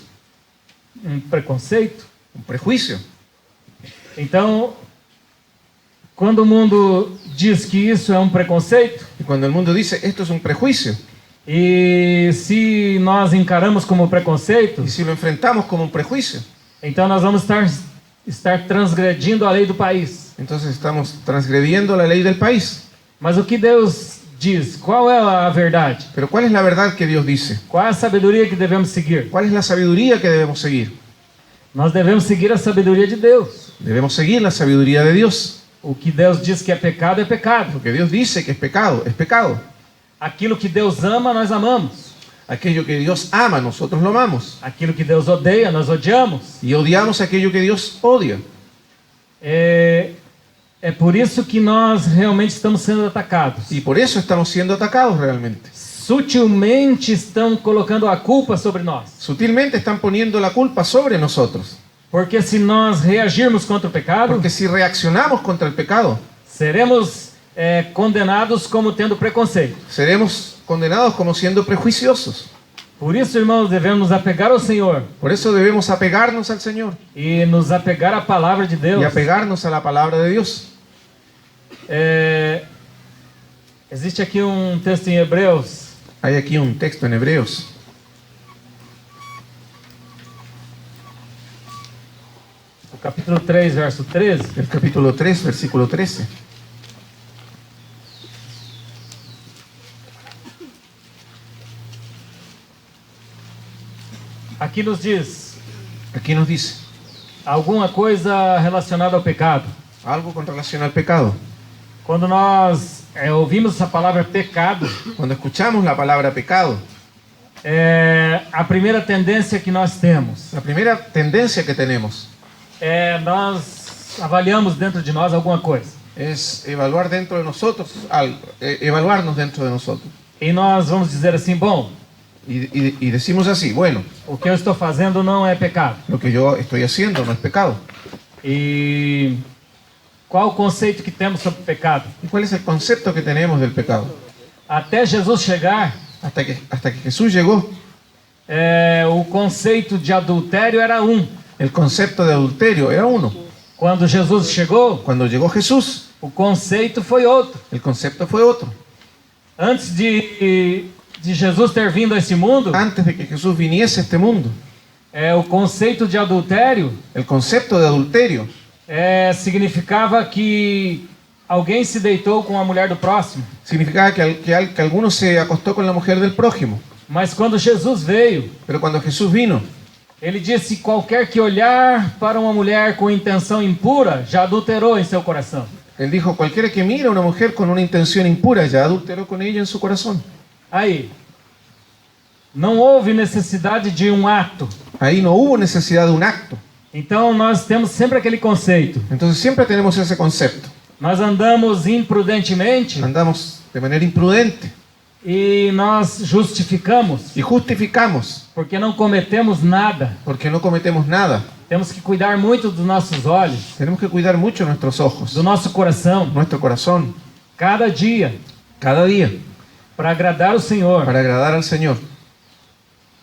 Preconceito? Un prejuicio. Então, quando o mundo diz que isso é preconceito, Y cuando el mundo dice esto es un prejuicio, e se nós encaramos como preconceito, y si lo enfrentamos como un prejuicio, então nós vamos estar transgredindo a lei do país. entonces estamos transgrediendo la ley del país. Mas o que Deus diz? Qual é a verdade? Pero ¿cuál es la verdad que Dios dice? Qual é a sabedoria que devemos seguir? ¿Cuál es la sabiduría que debemos seguir? Nós devemos seguir a sabedoria de Deus. Debemos seguir la sabiduría de Dios. O que Deus diz que é pecado, é pecado. Lo que Dios dice que es pecado, es pecado. Aquilo que Deus ama, nós amamos. Aquello que Dios ama, nosotros lo amamos. Aquilo que Deus odeia, nós odiamos. Y odiamos aquello que Dios odia. É por isso que nós realmente estamos sendo atacados. Y por eso estamos siendo atacados realmente. Sutilmente estão colocando a culpa sobre nós. Sutilmente están poniendo la culpa sobre nosotros. Porque se nós reagirmos contra o pecado, Porque si reaccionamos contra el pecado, seremos condenados como tendo preconceito. seremos condenados como siendo prejuiciosos. Por isso, irmãos, devemos nos apegar ao Senhor Por eso debemos apegarnos al Señor e nos apegar à palavra de Deus. y apegarnos a la palabra de Dios. Existe aqui um texto em Hebreus, Hay aquí un texto en Hebreos, no capítulo 3, verso 13. el capítulo 3, versículo 13. Aqui nos diz Aquí nos dice alguma coisa relacionada ao pecado. algo con relación al pecado. Quando nós ouvimos essa palavra pecado, Cuando escuchamos la palabra pecado, a primeira tendência que nós temos la primera tendencia que tenemos nós avaliamos dentro de nós alguma coisa. es evaluar dentro de nosotros algo, evaluarnos dentro de nosotros. E nós vamos dizer assim, bom, Y decimos así, bueno, o que eu estou fazendo não é pecado. lo que yo estoy haciendo no es pecado. E qual o conceito que temos sobre o pecado? ¿Y cuál es el concepto que tenemos del pecado? Até Jesus chegar, Hasta que Jesús llegó, o conceito de adultério era el concepto de adulterio era uno. Quando Jesus chegou, Cuando llegó Jesús, o conceito foi outro. el concepto fue otro. Antes de Jesus ter vindo a esse mundo, Antes de que Jesús viniese a este mundo, o conceito de adultério el concepto de adulterio significava que alguém se deitou com a mulher do próximo. significaba que alguno se acostó con la mujer del prójimo. Mas quando Jesus veio, Pero cuando Jesús vino, ele disse: qualquer que olhar para uma mulher com intenção impura já adulterou em seu coração. Él dijo, cualquiera que mira a una mujer con una intención impura ya adulteró con ella en su corazón. Aí, não houve necessidade de um ato. Ahí no hubo necesidad de un acto. Então nós temos sempre aquele conceito. Entonces siempre tenemos ese concepto. Nós andamos imprudentemente Andamos de manera imprudente e nós justificamos y justificamos porque não cometemos nada. porque no cometemos nada. Temos que cuidar muito dos nossos olhos, Tenemos que cuidar mucho nuestros ojos, do nosso coração, nuestro corazón, cada dia, cada día, para agradar o Senhor. para agradar al Señor.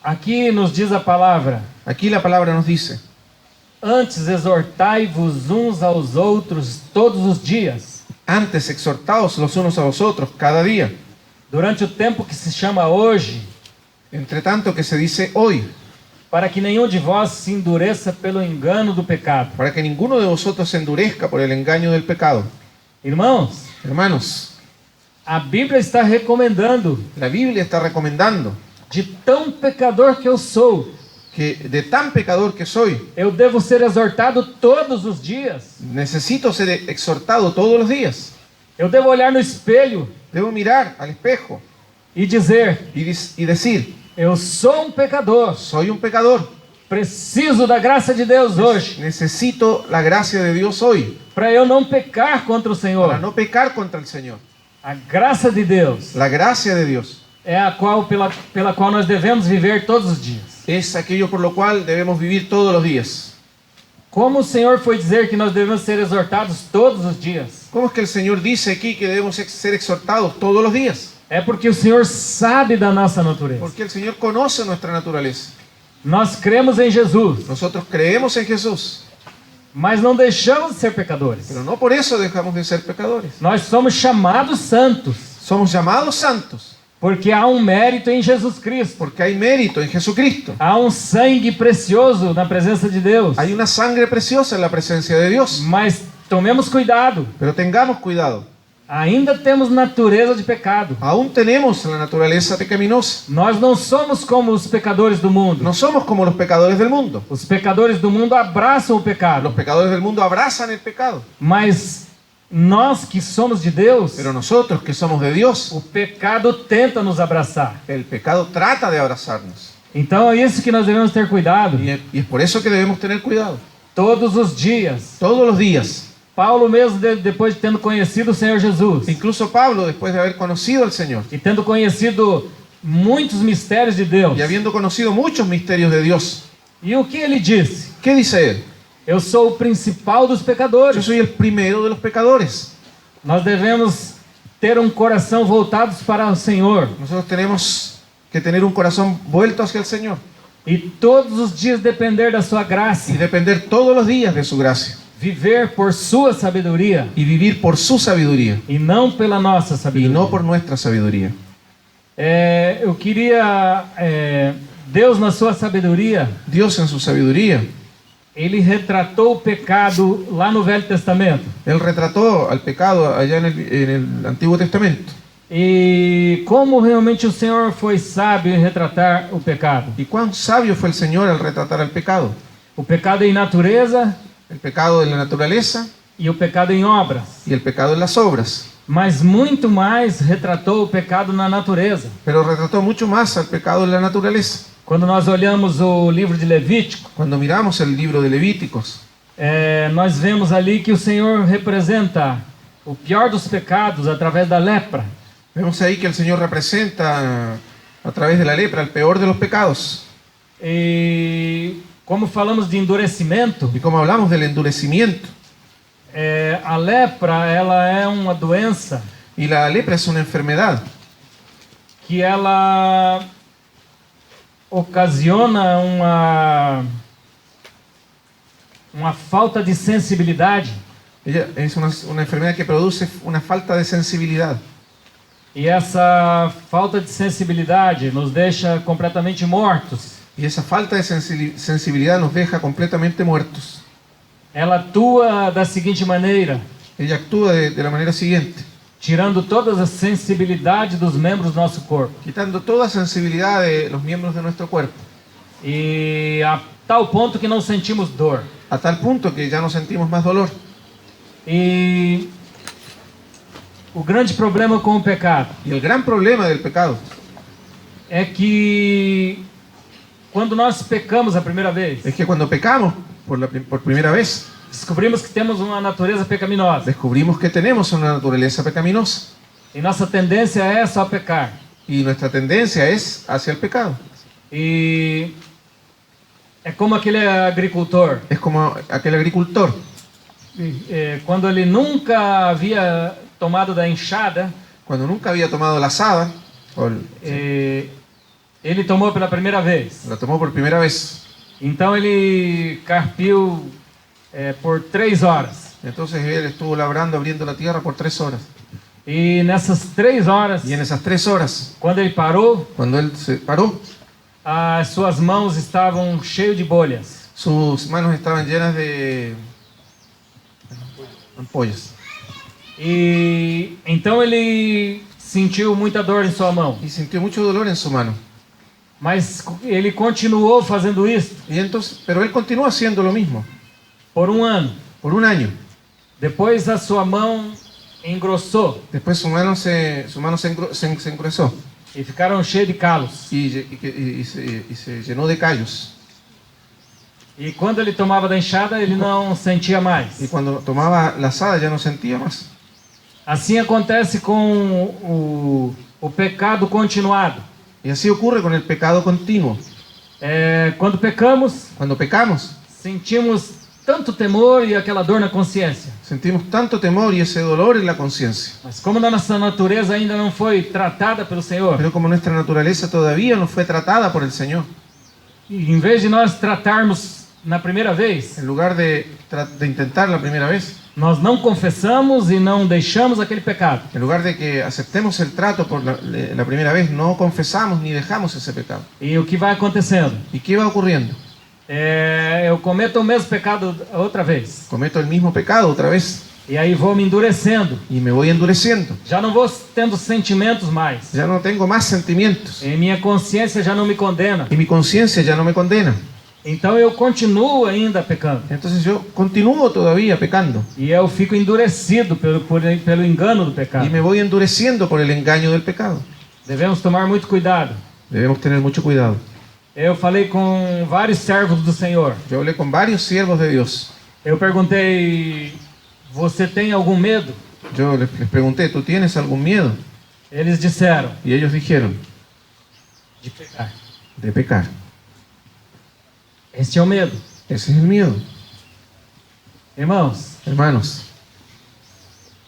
Aqui nos diz a palavra: Aquí la palabra nos dice, antes exortai-vos uns aos outros todos os dias, antes exhortaos los unos a los otros cada día, durante o tempo que se chama hoje, entre tanto que se dice hoy, para que nenhum de vós se endureça pelo engano do pecado. para que ninguno de vosotros se endurezca por el engaño del pecado. Irmãos, Hermanos, a Bíblia está recomendando, la Biblia está recomendando de tão pecador que eu sou, que de tan pecador que soy, eu devo ser exortado todos os dias. necesito ser exhortado todos los días. Eu devo olhar no espelho Debo mirar al espejo e dizer: y decir, eu sou um pecador, soy un pecador, preciso da graça de Deus hoje, necesito la gracia de Dios hoy para eu não pecar contra o para Senhor. no pecar contra el Señor. A graça de Deus La gracia de Dios é a qual pela qual nós devemos viver todos os dias. es aquello por lo cual debemos vivir todos los días. Como o Senhor foi dizer que nós devemos ser exortados todos os dias? ¿Cómo es que el Señor dice aquí que debemos ser exhortados todos los días? É porque o Senhor sabe da nossa natureza. Porque el Señor conoce nuestra naturaleza. Nós cremos em Jesus, Nosotros creemos en Jesús, mas não deixamos de ser pecadores. pero no por eso dejamos de ser pecadores. Nós somos chamados santos, Somos llamados santos porque há um mérito em Jesus Cristo. porque hay mérito en Jesucristo. Há um sangue precioso na presença de Deus. Hay una sangre preciosa en la presencia de Dios. Mas tomemos cuidado, Pero tengamos cuidado. Ainda temos natureza de pecado. Aún tenemos la naturaleza pecaminosa. Nós não somos como os pecadores do mundo. No somos como los pecadores del mundo. Os pecadores do mundo abraçam o Los pecado. pecadores del mundo abrazan el pecado. Mas nós que somos de Deus, Pero nosotros que somos de Dios, o pecado tenta nos abraçar. el pecado trata de abrazarnos. Então é isso que nós devemos ter cuidado. Y es por eso que debemos tener cuidado. Todos os dias. Todos los días. Paulo mesmo, depois de tendo conhecido o Senhor Jesus, Incluso Pablo, después de haber conocido al Señor e tendo conhecido muitos mistérios de Deus, y habiendo conocido muchos misterios de Dios, e o que ele disse? ¿qué dice él? Eu sou o principal dos Yo pecadores. soy el primero de los pecadores. Nós devemos ter um coração voltados para o Senhor Nosotros tenemos que tener un corazón vuelto hacia el Señor e todos os dias depender da sua graça, y depender todos los días de su gracia viver por sua sabedoria y vivir por su sabiduría e não pela nossa y sabedoria. no por nuestra sabiduría. Eu queria, Deus na sua sabedoria, Dios en su sabiduría, ele retratou o pecado lá no Velho Testamento. Él retrató al pecado allá en el Antiguo Testamento. E como realmente o Senhor foi sábio em retratar o pecado. Y cuán sabio fue el Señor al retratar al pecado. O pecado em natureza El pecado en la naturaleza e o pecado em obras. y el pecado en las obras. Mas muito mais retratou o pecado na natureza. Pero retrató mucho más al pecado en la naturaleza. Quando nós olhamos o livro de Levítico, Cuando miramos el libro de Levíticos, nós vemos ali que o Senhor representa o pior dos pecados através da lepra. vemos ahí que el Señor representa a través de la lepra el peor de los pecados. E como falamos de endurecimento, Y como hablamos del endurecimiento, a lepra ela é uma doença y la lepra es una enfermedad que ela ocasiona uma falta de sensibilidade. Ella es una enfermedad que produce una falta de sensibilidad. E essa falta de sensibilidade nos deixa completamente mortos. Y esa falta de sensibilidad nos deja completamente muertos. Ela atua da seguinte maneira: Ella actúa de la manera siguiente, tirando todas as sensibilidades dos membros do nosso corpo. quitando toda sensibilidad de los miembros de nuestro cuerpo, E a tal ponto que não sentimos dor. a tal punto que ya no sentimos más dolor. E o grande problema com o pecado Y el gran problema del pecado é que quando nós pecamos a primeira vez, es que cuando pecamos por primera vez, descobrimos que temos uma natureza pecaminosa. descubrimos que tenemos una naturaleza pecaminosa. E nossa tendência é só pecar. Y nuestra tendencia es hacia el pecado. E é como aquele agricultor, Es como aquel agricultor, quando ele nunca havia tomado da enxada, cuando nunca había tomado la azada, ele tomou pela primeira vez. la tomó por primera vez. Então ele carpiu por 3 horas. Entonces él estuvo labrando, abriendo la tierra por 3 horas. E nessas 3 horas, Y en esas 3 horas, quando ele parou, cuando él se paró, as suas mãos estavam cheias de bolhas. sus manos estaban llenas de ampollas. E então ele sentiu muita dor em sua mão. Y sintió mucho dolor en su mano. Mas ele continuou fazendo isso Y entonces, pero él continuó haciendo lo mismo por 1 ano. por 1 año. Depois a sua mão engrossou Después su mano se engruesó e ficaram cheias de calos. y se llenó de callos. E quando ele tomava da enxada, ele não sentia mais. Y cuando tomaba la azada ya no sentía más. Assim acontece com o pecado continuado. Y así ocurre con el pecado continuo. Quando pecamos, Cuando pecamos, sentimos tanto temor e aquela dor na consciência. sentimos tanto temor y ese dolor en la conciencia. Mas como a nossa natureza ainda não foi tratada pelo Senhor, Pero como nuestra naturaleza todavía no fue tratada por el Señor, e em vez de nós tratarmos na primeira vez, en lugar de intentar la primera vez, nós não confessamos e não deixamos aquele pecado. en lugar de que aceptemos el trato por la primera vez, no confesamos ni dejamos ese pecado. E o que vai acontecendo? ¿Y qué va ocurriendo? Eu cometo o mesmo pecado outra vez. Cometo el mismo pecado otra vez. E aí vou me endurecendo. y me voy endureciendo. Já não vou tendo sentimentos mais. Ya no tengo más sentimientos E minha consciência já não me condena. y mi conciencia ya no me condena. Então eu continuo ainda pecando. Entonces yo continúo todavía pecando E eu fico endurecido pelo engano do pecado. y me voy endureciendo por el engaño del pecado. Devemos tomar muito cuidado. Debemos tener mucho cuidado. Eu falei com vários servos do Senhor. Yo hablé con varios siervos de Dios. Eu perguntei: você tem algum medo? Yo les pregunté, ¿tú tienes algún miedo? Eles disseram: Y ellos dijeron, de pecar. de pecar. Este é o medo. Ese es el miedo. Irmãos, Hermanos,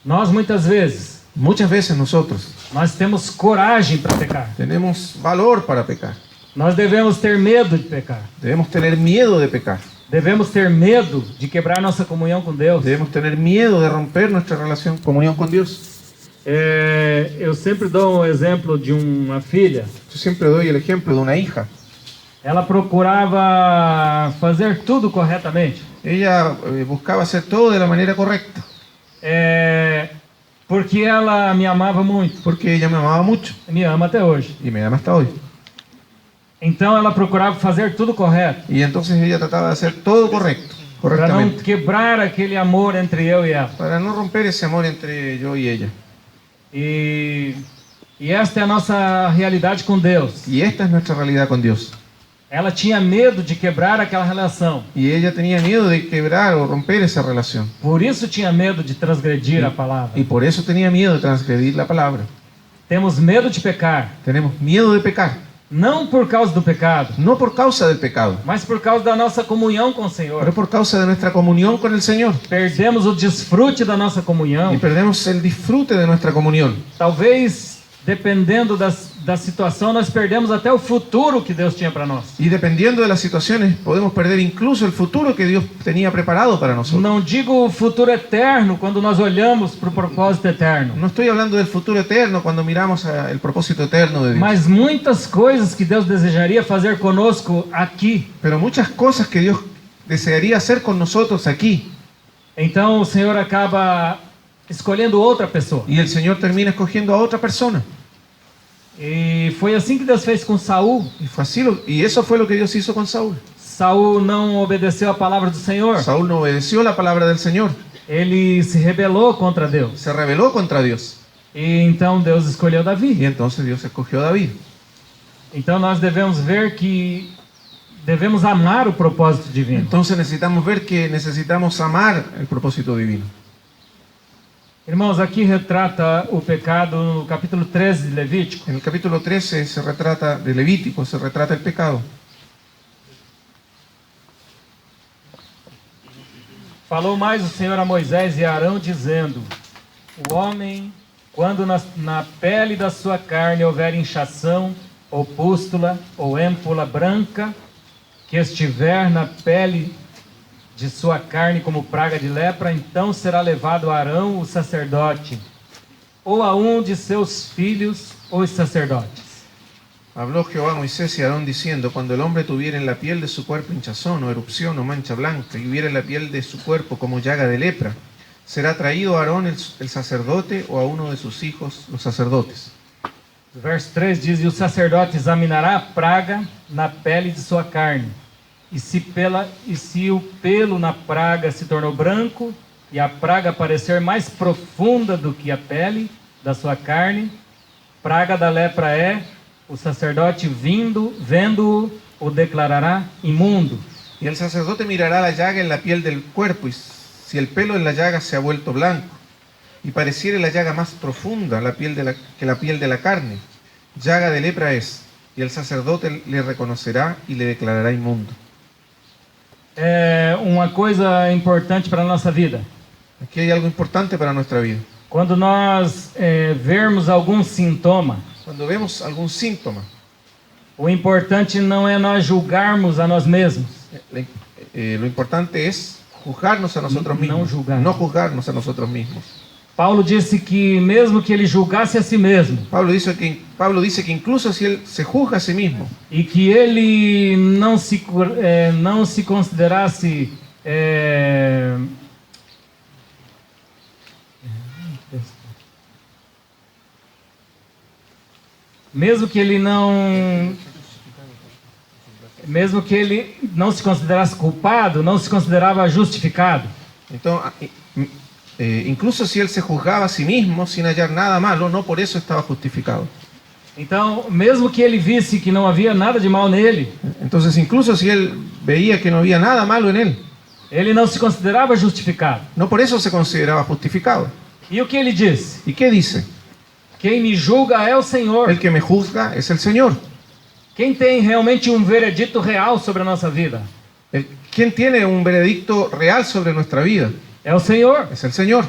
nós muitas vezes muchas veces nosotros nós temos coragem para pecar. tenemos valor para pecar. Nós devemos ter medo de pecar. Debemos tener miedo de pecar. Devemos ter medo de quebrar nossa comunhão com Deus. Debemos tener miedo de romper nuestra relación, comunión con Dios. Eu sempre dou um exemplo de uma filha. Yo siempre doy el ejemplo de una hija. Ela procurava fazer tudo corretamente. Ella buscaba hacer todo de la manera correcta, Porque ela me amava muito. porque ella me amaba mucho Me ama até hoje. y me ama hasta hoy. Então ela procurava fazer tudo correto. Y entonces ella trataba de hacer todo correcto, Para não correctamente, quebrar aquele amor entre eu e ela. para no romper ese amor entre yo y ella. E esta é a nossa realidade com Deus. Y esta es nuestra realidad con Dios. Ela tinha medo de quebrar aquela relação. Y ella tenía miedo de quebrar o romper esa relación. Por isso tinha medo de transgredir a palavra. Y por eso tenía miedo de transgredir la palabra. Temos medo de pecar. Tenemos miedo de pecar, Não por causa do pecado, no por causa del pecado, mas por causa da nossa comunhão com o Senhor. pero por causa de nuestra comunión con el Señor. Perdemos o desfrute da nossa Y comunhão. perdemos el disfrute de nuestra comunión. Talvez, dependendo da situação, nós perdemos até o futuro que Deus tinha para nós. Y dependiendo de las situaciones, podemos perder incluso el futuro que Dios tenía preparado para nosotros. Não digo o futuro eterno quando nós olhamos para o propósito eterno, No estoy hablando del futuro eterno cuando miramos el propósito eterno de Dios. mas muitas coisas que Deus desejaria fazer conosco aqui. Pero muchas cosas que Dios desearía hacer con nosotros aquí. Então o Senhor acaba escolhendo outra pessoa. Y el Señor termina escogiendo a otra persona. E foi assim que Deus fez com Saul. Y fue así y eso fue lo que Dios hizo con Saúl. Saul não obedeceu a palavra do Senhor. Saúl no obedeció la palabra del Señor. Ele se rebelou contra Deus. Se rebeló contra Dios. E então Deus escolheu Y Davi. entonces Dios escogió a David. Então nós devemos ver que devemos amar o propósito divino. Entonces necesitamos ver que necesitamos amar el propósito divino. Irmãos, aqui retrata o pecado no capítulo 13 de Levítico. En el capítulo 13 se retrata de Levítico, se retrata el pecado. Falou mais o Senhor a Moisés e a Arão, dizendo: o homem, quando na pele da sua carne houver inchação, ou pústula, ou êmpula branca, que estiver na pele de sua carne como praga de lepra, então será levado a Arão, o sacerdote, ou a um de seus filhos, os sacerdotes. Habló Jehová a Moisés y a Aarón diciendo, cuando el hombre tuviera en la piel de su cuerpo hinchazón o erupción o mancha blanca y hubiera en la piel de su cuerpo como llaga de lepra, será traído a Aarón el sacerdote o a uno de sus hijos los sacerdotes. O verso 3 diz: e o sacerdote examinará a praga na pele de sua carne, e se o pelo na praga se tornou branco, e a praga parecer mais profunda do que a pele da sua carne, praga da lepra é, o sacerdote vendo-o, o declarará imundo. Y el sacerdote mirará la llaga en la piel del cuerpo, y si el pelo en la llaga se ha vuelto blanco, y pareciere la llaga más profunda que la piel de la carne, llaga de lepra es, y el sacerdote le reconocerá y le declarará inmundo. É uma coisa importante para a nossa vida. Aquí hay algo importante para nuestra vida. Quando nós vermos algum sintoma, Cuando vemos algún síntoma, o importante não é nós julgarmos a nós mesmos. lo importante es juzgarnos a nosotros No mismos, juzgar. no juzgarnos a nosotros mismos. Paulo disse que mesmo que ele julgasse a si mesmo Pablo dice que incluso si él se juzga a sí mismo e que ele não se considerasse mesmo que ele não se considerasse culpado, não se considerava justificado. Entonces, incluso si él se juzgaba a sí mismo sin hallar nada malo, no por eso estaba justificado. Então, mesmo que ele visse que não havia nada de mal nele, Entonces, incluso si él veía que no había nada malo en él, ele não se considerava justificado. no por eso se consideraba justificado. E o que ele disse? ¿Y qué dice? Quem me julga é o Senhor. El que me juzga es el Señor. Quem tem realmente um veredito real sobre a nossa vida? ¿Quién tiene un veredicto real sobre nuestra vida? É o Senhor. Es el Señor.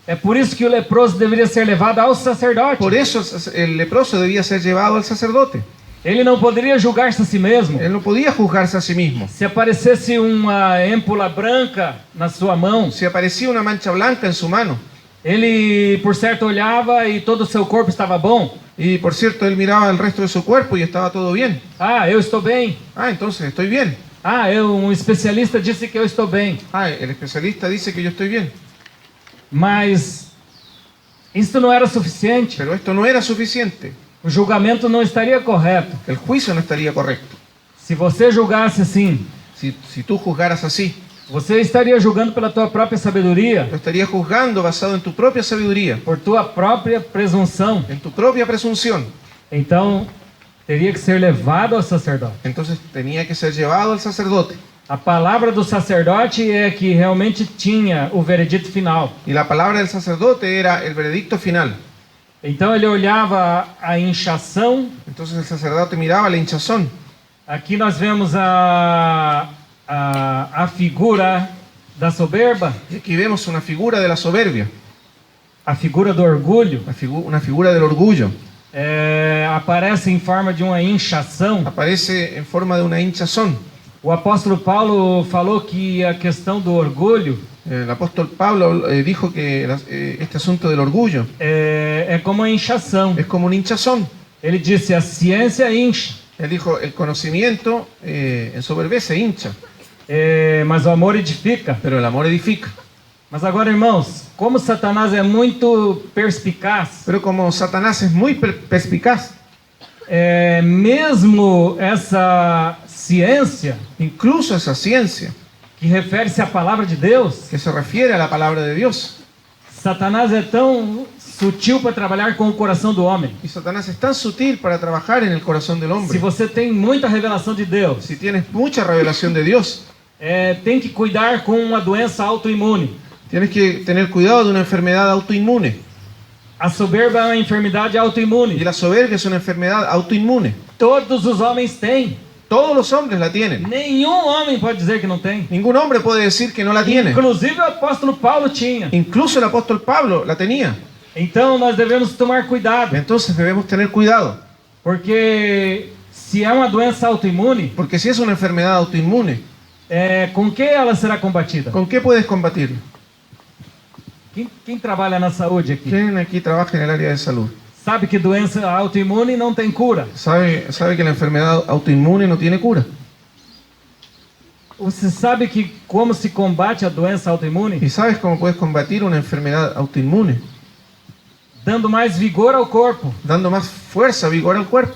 É por isso que o leproso deveria ser levado ao sacerdote. Por eso el leproso debía ser llevado al sacerdote. Ele não poderia julgar-se a si mesmo. Él no podía juzgarse a sí mismo. Se aparecesse uma êmpula branca na sua mão, Si aparecía una mancha blanca en su mano, ele, por certo, olhava e todo o seu corpo estava bom. y por cierto él miraba el resto de su cuerpo y estaba todo bien. Ah, eu estou bem. Ah, entonces estoy bien. Ah, um especialista disse que eu estou bem. Ah, el especialista dice que yo estoy bien. Mas isso não era suficiente. Pero esto no era suficiente. O julgamento não estaria correto. El juicio no estaría correcto. Se você julgasse assim, Si tú juzgaras así, você estaria julgando pela tua própria sabedoria, lo estarías juzgando basado en tu propia sabiduría, por tua própria presunção. en tu propia presunción. Então, teria que ser levado ao sacerdote. Entonces tenía que ser llevado al sacerdote. A palavra do sacerdote é que realmente tinha o veredito final. Y la palabra del sacerdote era el veredicto final. Então ele olhava a inchação. Entonces el sacerdote miraba la hinchazón. Aqui nós vemos a figura da soberba, Y aquí vemos una figura de la soberbia, a figura do orgulho. una figura del orgullo. Aparece em forma de uma inchação. Aparece en forma de una hinchazón. O apóstolo Paulo falou que a questão do orgulho El apóstol Pablo dijo que este asunto del orgullo é como a inchação. es como un hinchazón. Ele disse: a ciência incha, Él dijo, el conocimiento ensoberbece, hincha, mas o amor edifica. pero el amor edifica. Mas agora, irmãos, como Satanás é muito perspicaz, Pero como Satanás es muy perspicaz, mesmo essa ciência incluso esa ciencia que refere-se à palavra de Deus, que se refiere a la palabra de Dios, Satanás é tão sutil para trabalhar com o coração do homem. y Satanás es tan sutil para trabajar en el corazón del Se hombre. você tem muita revelação de Deus, Si tienes mucha revelación de Dios, tem que cuidar com uma doença autoimune. tienes que tener cuidado de una enfermedad autoinmune. A soberba é uma enfermidade Y autoimune. la soberbia es una enfermedad autoinmune. Todos os homens têm. Todos los hombres la tienen. Nenhum homem pode dizer que não tem. Ningún hombre puede decir que no la tiene. Inclusive o apóstolo Paulo tinha. Incluso el apóstol Pablo la tenía. Então nós devemos tomar cuidado, Entonces debemos tener cuidado, porque se é uma doença autoimune, porque si es una enfermedad autoinmune, com que ela será combatida? ¿con qué puedes combatirlo? Quem trabalha na saúde aqui ¿Quién aquí trabaja en el área de salud? sabe que doença autoimune não tem cura. Sabe que la enfermedad autoinmune no tiene cura. Você sabe que como se combate a doença autoimune? ¿Y sabes cómo puedes combatir una enfermedad autoinmune? Dando mais vigor ao corpo. Dando más fuerza, vigor al cuerpo.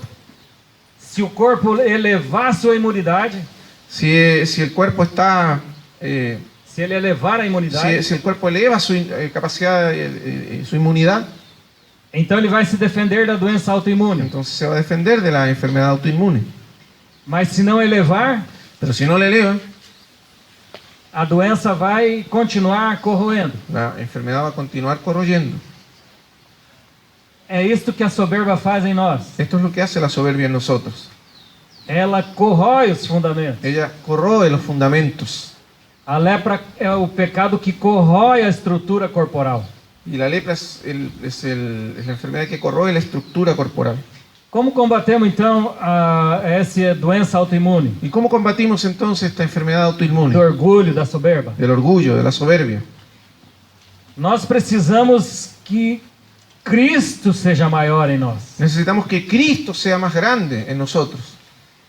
Se o corpo elevar a sua imunidade, Si el cuerpo está... se ele elevar a imunidade, si el cuerpo eleva su capacidad, su inmunidad, então ele vai se defender da doença autoimune. entonces se va a defender de la enfermedad autoinmune. Mas se não elevar, Pero si no le eleva, a doença vai continuar corroendo. la enfermedad va a continuar corroyendo. É isto que a soberba faz em nós. Esto es lo que hace la soberbia en nosotros. Ela corrói os fundamentos. Ella corroe los fundamentos. A lepra é o pecado que corrói a estrutura corporal. Y la lepra es la enfermedad que corroe la estructura corporal. Como combatemos então essa doença autoimune? ¿Y cómo combatimos entonces esta enfermedad autoinmune? Do orgulho, da soberba. Del orgullo, de la soberbia. Nós precisamos que Cristo seja maior em nós. Necesitamos que Cristo sea más grande en nosotros.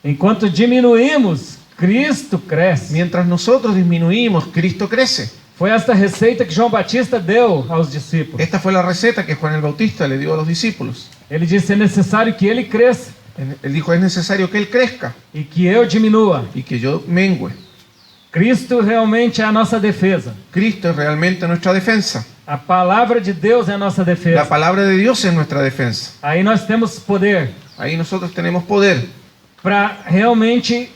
Enquanto diminuímos, Cristo cresce. Mientras nosotros disminuimos, Cristo crece. Foi esta receita que João Batista deu aos discípulos. Esta fue la receta que Juan el Bautista le dio a los discípulos. Ele disse: é necessário que ele cresça Él dijo, es necesario que Él crezca e que eu diminua. y que yo mengue. Cristo realmente é a nossa defesa. Cristo es realmente nuestra defensa. A palavra de Deus é a nossa La defesa. palabra de Dios es nuestra defensa. Aí nós temos poder Ahí nosotros tenemos poder para realmente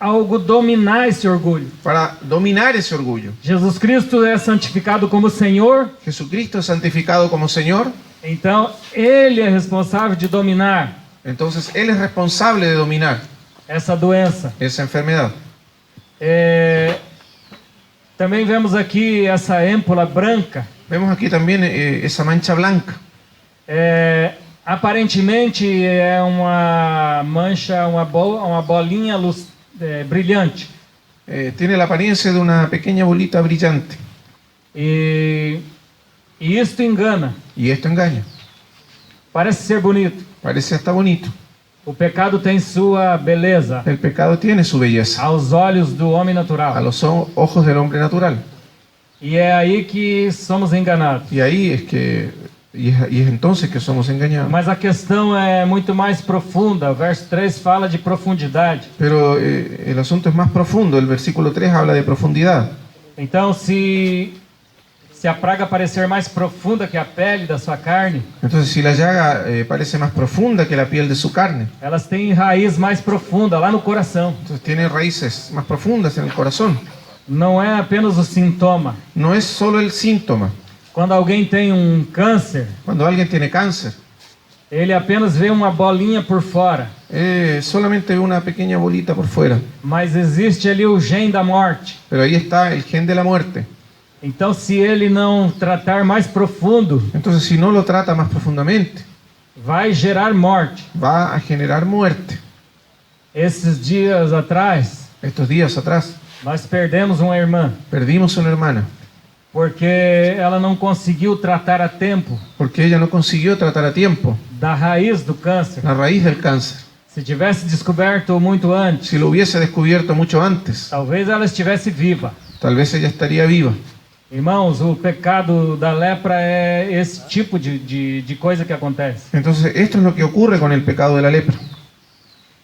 algo dominar esse orgulho. para dominar ese orgullo. Jesus Cristo é santificado como Senhor, Jesucristo es santificado como Señor, então Ele é responsável de dominar entonces Él es responsable de dominar essa doença. esa enfermedad. Também vemos aqui essa êmpola branca. Vemos aquí también esa mancha blanca. Aparentemente é uma mancha, uma bolinha brilhante. Tiene la apariencia de una pequeña bolita brillante. E isto engana. Y esto engaña. Parece ser bonito. Parece hasta bonito. O pecado tem sua beleza El pecado tiene su belleza aos olhos do homem a natural. los ojos del hombre natural. E é aí que somos enganados. Y ahí es que y es entonces que somos engañados. Mas a questão é muito mais profunda. O verso 3 fala de profundidade. Pero el asunto es más profundo. El versículo 3 habla de profundidad. Então, se a praga parecer mais profunda que a pele da sua carne, Entonces, si la llaga parece más profunda que la piel de su carne, elas têm raiz mais profunda lá no coração. entonces tiene raíces más profundas en el corazón. Não é apenas o sintoma. No es solo el síntoma. Quando alguém tem um câncer, Cuando alguien tiene cáncer, ele apenas vê uma bolinha por fora, solamente ve una pequeña bolita por fuera. mas existe ali o gene da morte. Pero ahí está el gen de la muerte. Então, se ele não tratar mais profundo, Entonces, si no lo trata más profundamente, vai gerar morte. va a generar muerte. Esses dias atrás, Estos días atrás, nós perdemos uma irmã, perdimos una hermana porque ela não conseguiu tratar a tempo porque ella no consiguió tratar a tiempo da raiz do câncer. la raíz del cáncer. Se tivesse descoberto muito antes, Si lo hubiese descubierto mucho antes, talvez ela estivesse viva. tal vez ella estaría viva. Irmãos, o pecado da lepra é esse tipo de coisa que acontece. Entonces, esto es lo que ocurre con el pecado de la lepra.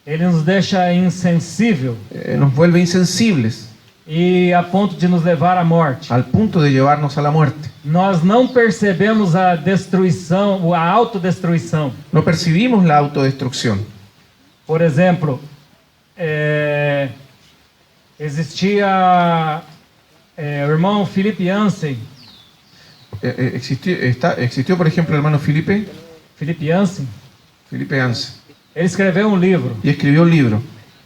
Ele nos deixa insensível Nos vuelve insensibles e a ponto de nos levar à morte. al punto de llevarnos a la muerte. Nós não percebemos a destruição, a autodestruição. No percibimos la autodestrucción. Por exemplo, existia o irmão Philip Yancey. Existió, por ejemplo, el hermano Felipe Anse, Ele escreveu um livro y escribió un libro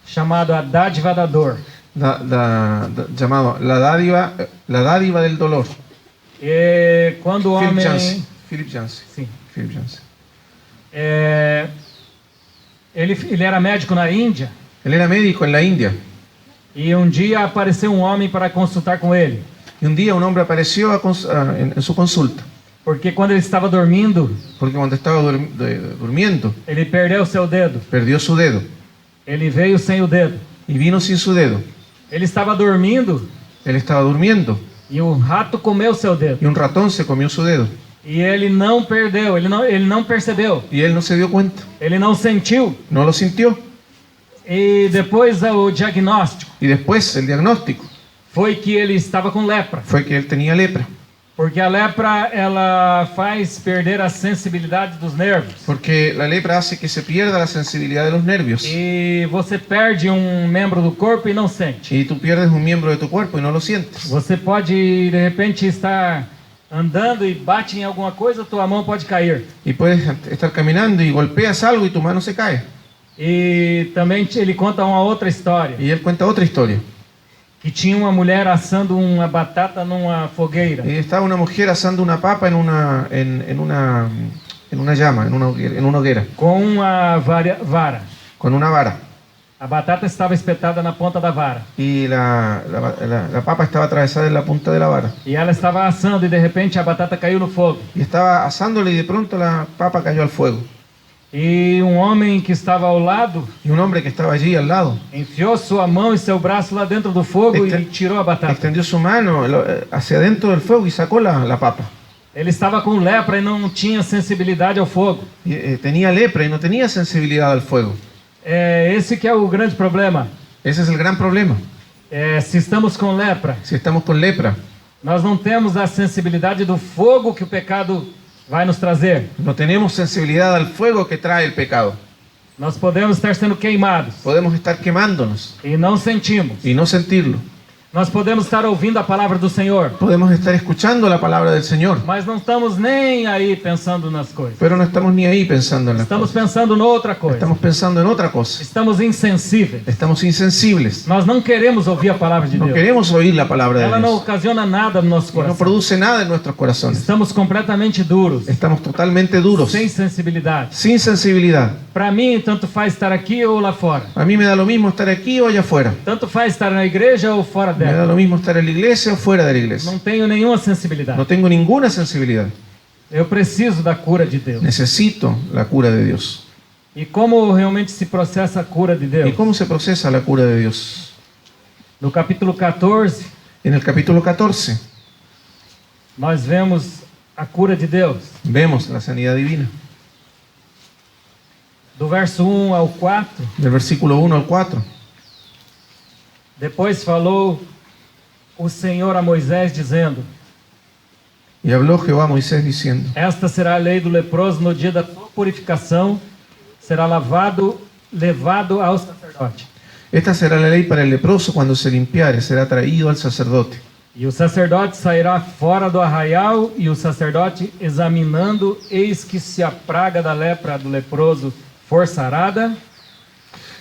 chamado A Dádiva da Dor. llamado La dádiva del dolor. E quando o homem... Philip Yancey. Sim. Philip Yancey. Ele era médico na Índia Él era médico en la India e um dia apareceu um homem para consultar com ele. y un día un hombre apareció en su consulta, Porque quando ele estava dormindo, porque cuando estaba durmiendo ele perdeu seu dedo. perdió su dedo Ele veio sem o dedo. y vino sin su dedo. Ele estava dormindo Él estaba durmiendo e um rato comeu seu dedo. y un ratón se comió su dedo E ele não perdeu, ele não percebeu, y él no se dio cuenta, ele não sentiu. no lo sintió. E depois o diagnóstico Y después el diagnóstico foi que ele estava com lepra. fue que él tenía lepra, Porque a lepra, ela faz perder a sensibilidade dos nervos. porque la lepra hace que se pierda la sensibilidad de los nervios E você perde um membro do corpo e não sente. y tú pierdes un miembro de tu cuerpo y no lo sientes. Você pode, de repente, estar andando e bate em alguma coisa, tua mão pode cair. Y puedes estar caminando y golpeas algo y tu mano se cae. E também ele conta uma outra história, Y él cuenta otra historia. que tinha uma mulher assando uma batata numa fogueira. Y estaba una mujer asando una papa en una llama, en una hoguera, Com uma vara. con una vara. A batata estava espetada na ponta da vara. Y la papa estaba atravesada en la punta de la vara. E ela estava assando e de repente a batata caiu no fogo. Y estaba asándole y de pronto la papa cayó al fuego. E um homem que estava ao lado Y un hombre que estaba allí al lado enfiou sua mão e seu braço lá dentro do fogo Este- e tirou a batata. extendió su mano hacia adentro del fuego y sacó la papa. Ele estava com lepra e não tinha sensibilidade ao fogo. Y, tenía lepra y no tenía sensibilidad al fuego. É esse que é o grande problema. Ese es el gran problema. Se estamos com lepra, Si estamos con lepra, nós não temos a sensibilidade do fogo que o pecado vai nos trazer. no tenemos sensibilidad al fuego que trae el pecado. Nós podemos estar sendo queimados Podemos estar quemándonos e não sentimos. y no sentirlo. Nós podemos estar ouvindo a palavra do Senhor, Podemos estar escuchando la palabra del Señor, mas não estamos nem aí pensando nas coisas. pero no estamos ni ahí pensando en las Estamos cosas. pensando noutra coisa. Estamos pensando en otra cosa. Estamos insensíveis. Estamos insensibles. Nós não queremos ouvir a palavra de No Deus. queremos oír la palabra de Ela não Dios. ocasiona nada no nosso Y no coração. produce nada en nuestros corazones. Estamos completamente duros, Estamos totalmente duros, sem sensibilidade. sin sensibilidad. Para mim, tanto faz estar aqui ou lá fora. A mí me da lo mismo estar aquí o allá afuera. Tanto faz estar na igreja ou fora Me da dela. lo mismo estar en la iglesia o fuera de la iglesia. Não tenho nenhuma sensibilidade. No tengo ninguna sensibilidad. Eu preciso da cura de Deus. Necesito la cura de Dios. E como realmente se processa a cura de ¿Y Deus? cómo se procesa la cura de Dios? No capítulo 14, En el capítulo 14 nós vemos a cura de Deus. vemos la sanidad divina. Do verso 1 ao 4, Del versículo 1 al 4. depois falou o Senhor a Moisés dizendo: Y habló Jehová a Moisés diciendo: Esta será a lei do leproso no dia da tua purificação, será levado ao sacerdote. Esta será la ley para el leproso cuando se limpiare, será traído al sacerdote. E o sacerdote sairá fora do arraial, e o sacerdote, examinando, eis que se a praga da lepra do leproso for sarada,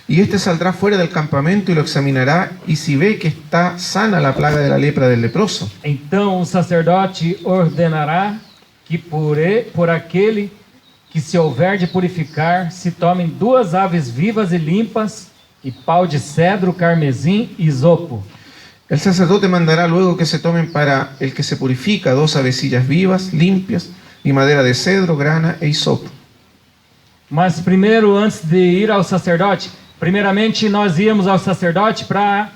Y este saldrá fuera del campamento y lo examinará, y si ve que está sana la plaga de la lepra del leproso, então o sacerdote ordenará que por aquele que se houver de purificar, se tomem 2 aves vivas e limpas, e pau de cedro, carmesim e isopo. el sacerdote mandará luego que se tomen para el que se purifica 2 avecillas vivas, limpias, y madera de cedro, grana e hisopo. Mas primeiro, antes de ir ao sacerdote, primeiramente nós íamos ao sacerdote para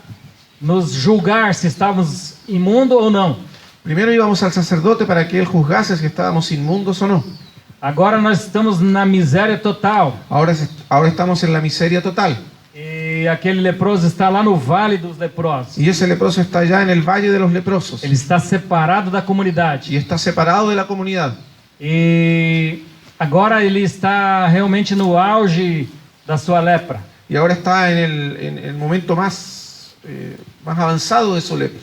nos julgar se estávamos imundos ou não. Primero íbamos al sacerdote para que él juzgase si estábamos inmundos o no. Agora nós estamos na miséria total. Ahora estamos en la miseria total. E aquele leproso está lá no vale dos leprosos. Y ese leproso está allá en el valle de los leprosos. Ele está separado da comunidade. Y está separado de la comunidad. E agora ele está realmente no auge da sua lepra. Y ahora está en el momento más avanzado de su lepra.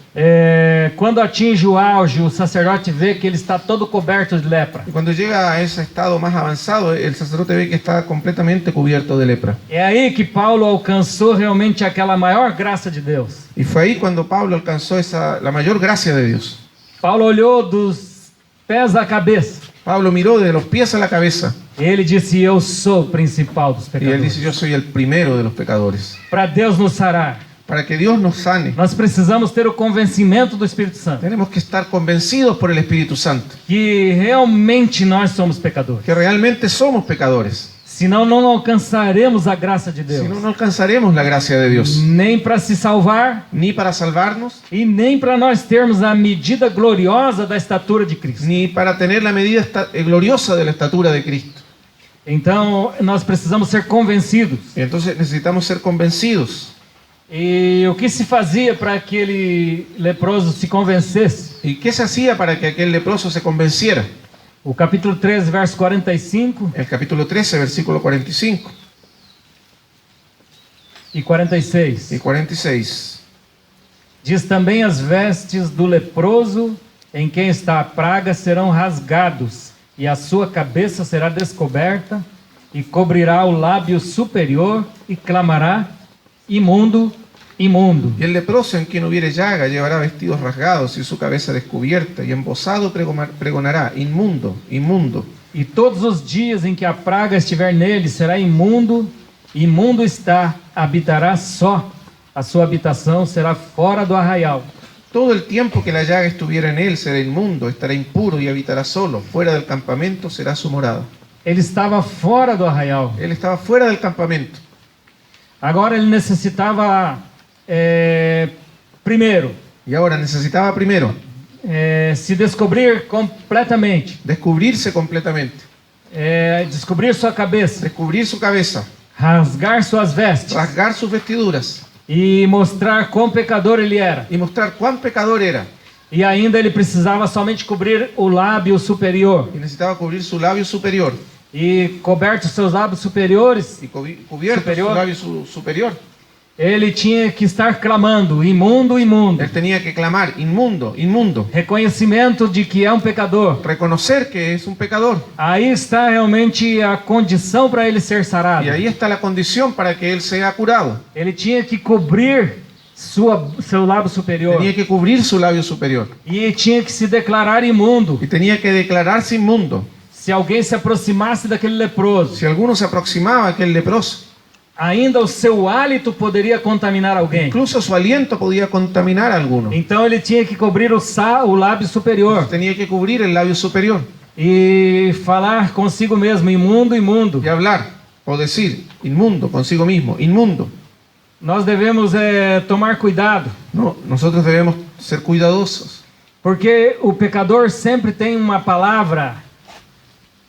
Quando atinge o auge, o sacerdote vê que ele está todo coberto de lepra. Y cuando llega a ese estado más avanzado, el sacerdote ve que está completamente cubierto de lepra. É aí que Paulo alcançou realmente aquela maior graça de Deus. Y fue ahí cuando Pablo alcanzó la mayor gracia de Dios. Paulo olhou dos pés à cabeça. Pablo miró de los pies a la cabeza E ele disse: Eu sou o principal dos y él dice: pecadores. yo soy el primero de los pecadores. Para Deus nos sarar, Para que Dios nos sane, nós precisamos ter o convencimento do Espírito Santo tenemos que estar convencidos por el Espíritu Santo que realmente nós somos pecadores. que realmente somos pecadores. Senão não alcançaremos a graça de Deus, Si no, no alcanzaremos la gracia de Dios, nem para se salvar ni para salvarnos, e nem para nós termos a medida gloriosa da estatura de Cristo. ni para tener la medida gloriosa de la estatura de Cristo. Então nós precisamos ser convencidos. Y entonces necesitamos ser convencidos. E o que se fazia para que aquele leproso se convencesse? ¿Y qué se hacía para que aquel leproso se convenciera? O capítulo 13, verso 45 El capítulo 13, versículo 45 e 46. y 46. Diz também: as vestes do leproso em quem está a praga serão rasgados, e a sua cabeça será descoberta, e cobrirá o lábio superior, e clamará: imundo, imundo. Y el leproso en quien hubiere llaga llevará vestidos rasgados y su cabeza descubierta, y embozado pregonará: inmundo, inmundo. E todos os dias em que a praga estiver nele será imundo, imundo está, habitará só, a sua habitação será fora do arraial. Todo el tiempo que la llaga estuviera en él será inmundo, estará impuro y habitará solo. Fuera del campamento será su morada. ele estava fora do arraial. Él estaba fuera del campamento. Agora ele necessitava, primeiro, Y ahora necesitaba primero se descobrir completamente, descubrirse completamente, descobrir sua cabeça, descubrir su cabeza, rasgar suas vestes rasgar sus vestiduras e mostrar quão pecador ele era. y mostrar cuán pecador era. E ainda ele precisava somente cobrir o lábio superior. Y necesitaba cubrir su labio superior. E cobertos seus lábios superiores, Y cubierto Superior. su labio superior, ele tinha que estar clamando: imundo, imundo. él tenía que clamar, inmundo, inmundo. Reconhecimento de que é um pecador. Reconocer que es un pecador. Aí está realmente a condição para ele ser sarado. Y ahí está la condición para que él sea curado. Ele tinha que cobrir seu lábio superior. Tenía que cubrir su labio superior. E tinha que se declarar imundo. Y tenía que declararse inmundo. Se alguém se aproximasse daquele leproso, Si alguno se aproximaba a aquel leproso, ainda o seu hálito poderia contaminar alguém. incluso su aliento podía contaminar a alguno. Então ele tinha que cobrir o lábio superior Tenía que cubrir el labio superior e falar consigo mesmo: imundo, imundo. y hablar o decir inmundo consigo mismo, inmundo. Nós devemos tomar cuidado, No, nosotros debemos ser cuidadosos, porque o pecador sempre tem uma palavra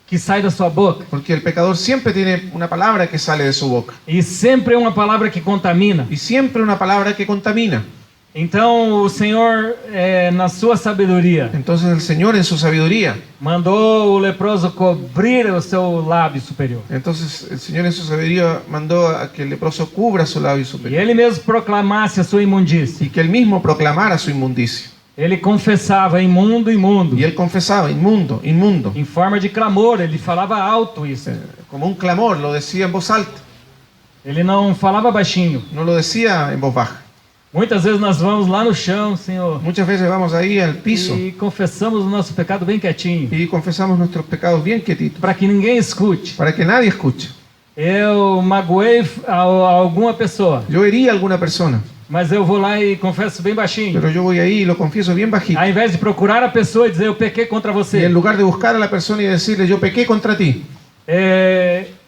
que sai da sua boca, porque el pecador siempre tiene una palabra que sale de su boca e sempre é uma palavra que contamina. y siempre una palabra que contamina. Então o Senhor, na sua sabedoria, Entonces el Señor en su sabiduría, mandou o leproso cobrir o seu lábio superior. entonces el Señor en su sabiduría mandó a que el leproso cubra su labio E superior ele mesmo proclamasse a sua imundícia. y que él mismo proclamara su inmundicia. Ele confessava: imundo, imundo. Y él confesaba, inmundo, inmundo. Em forma de clamor, ele falava alto isso. Como un clamor, lo decía en voz alta, Ele não falava baixinho. no lo decía en voz baja. Muitas vezes nós vamos lá no chão, Senhor, Muchas veces vamos ahí al piso e confessamos o nosso pecado bem quietinho, y confesamos nuestros pecados bien quietitos, para que ninguém escute. para que nadie escuche. Eu magoei alguma pessoa, Yo herí a alguna persona, mas eu vou lá e confesso bem baixinho. pero yo voy ahí y lo confieso bien bajito. Ao invés de procurar a pessoa e dizer: eu pequei contra Y você. en lugar de buscar a la persona y decirle, yo pequé contra ti,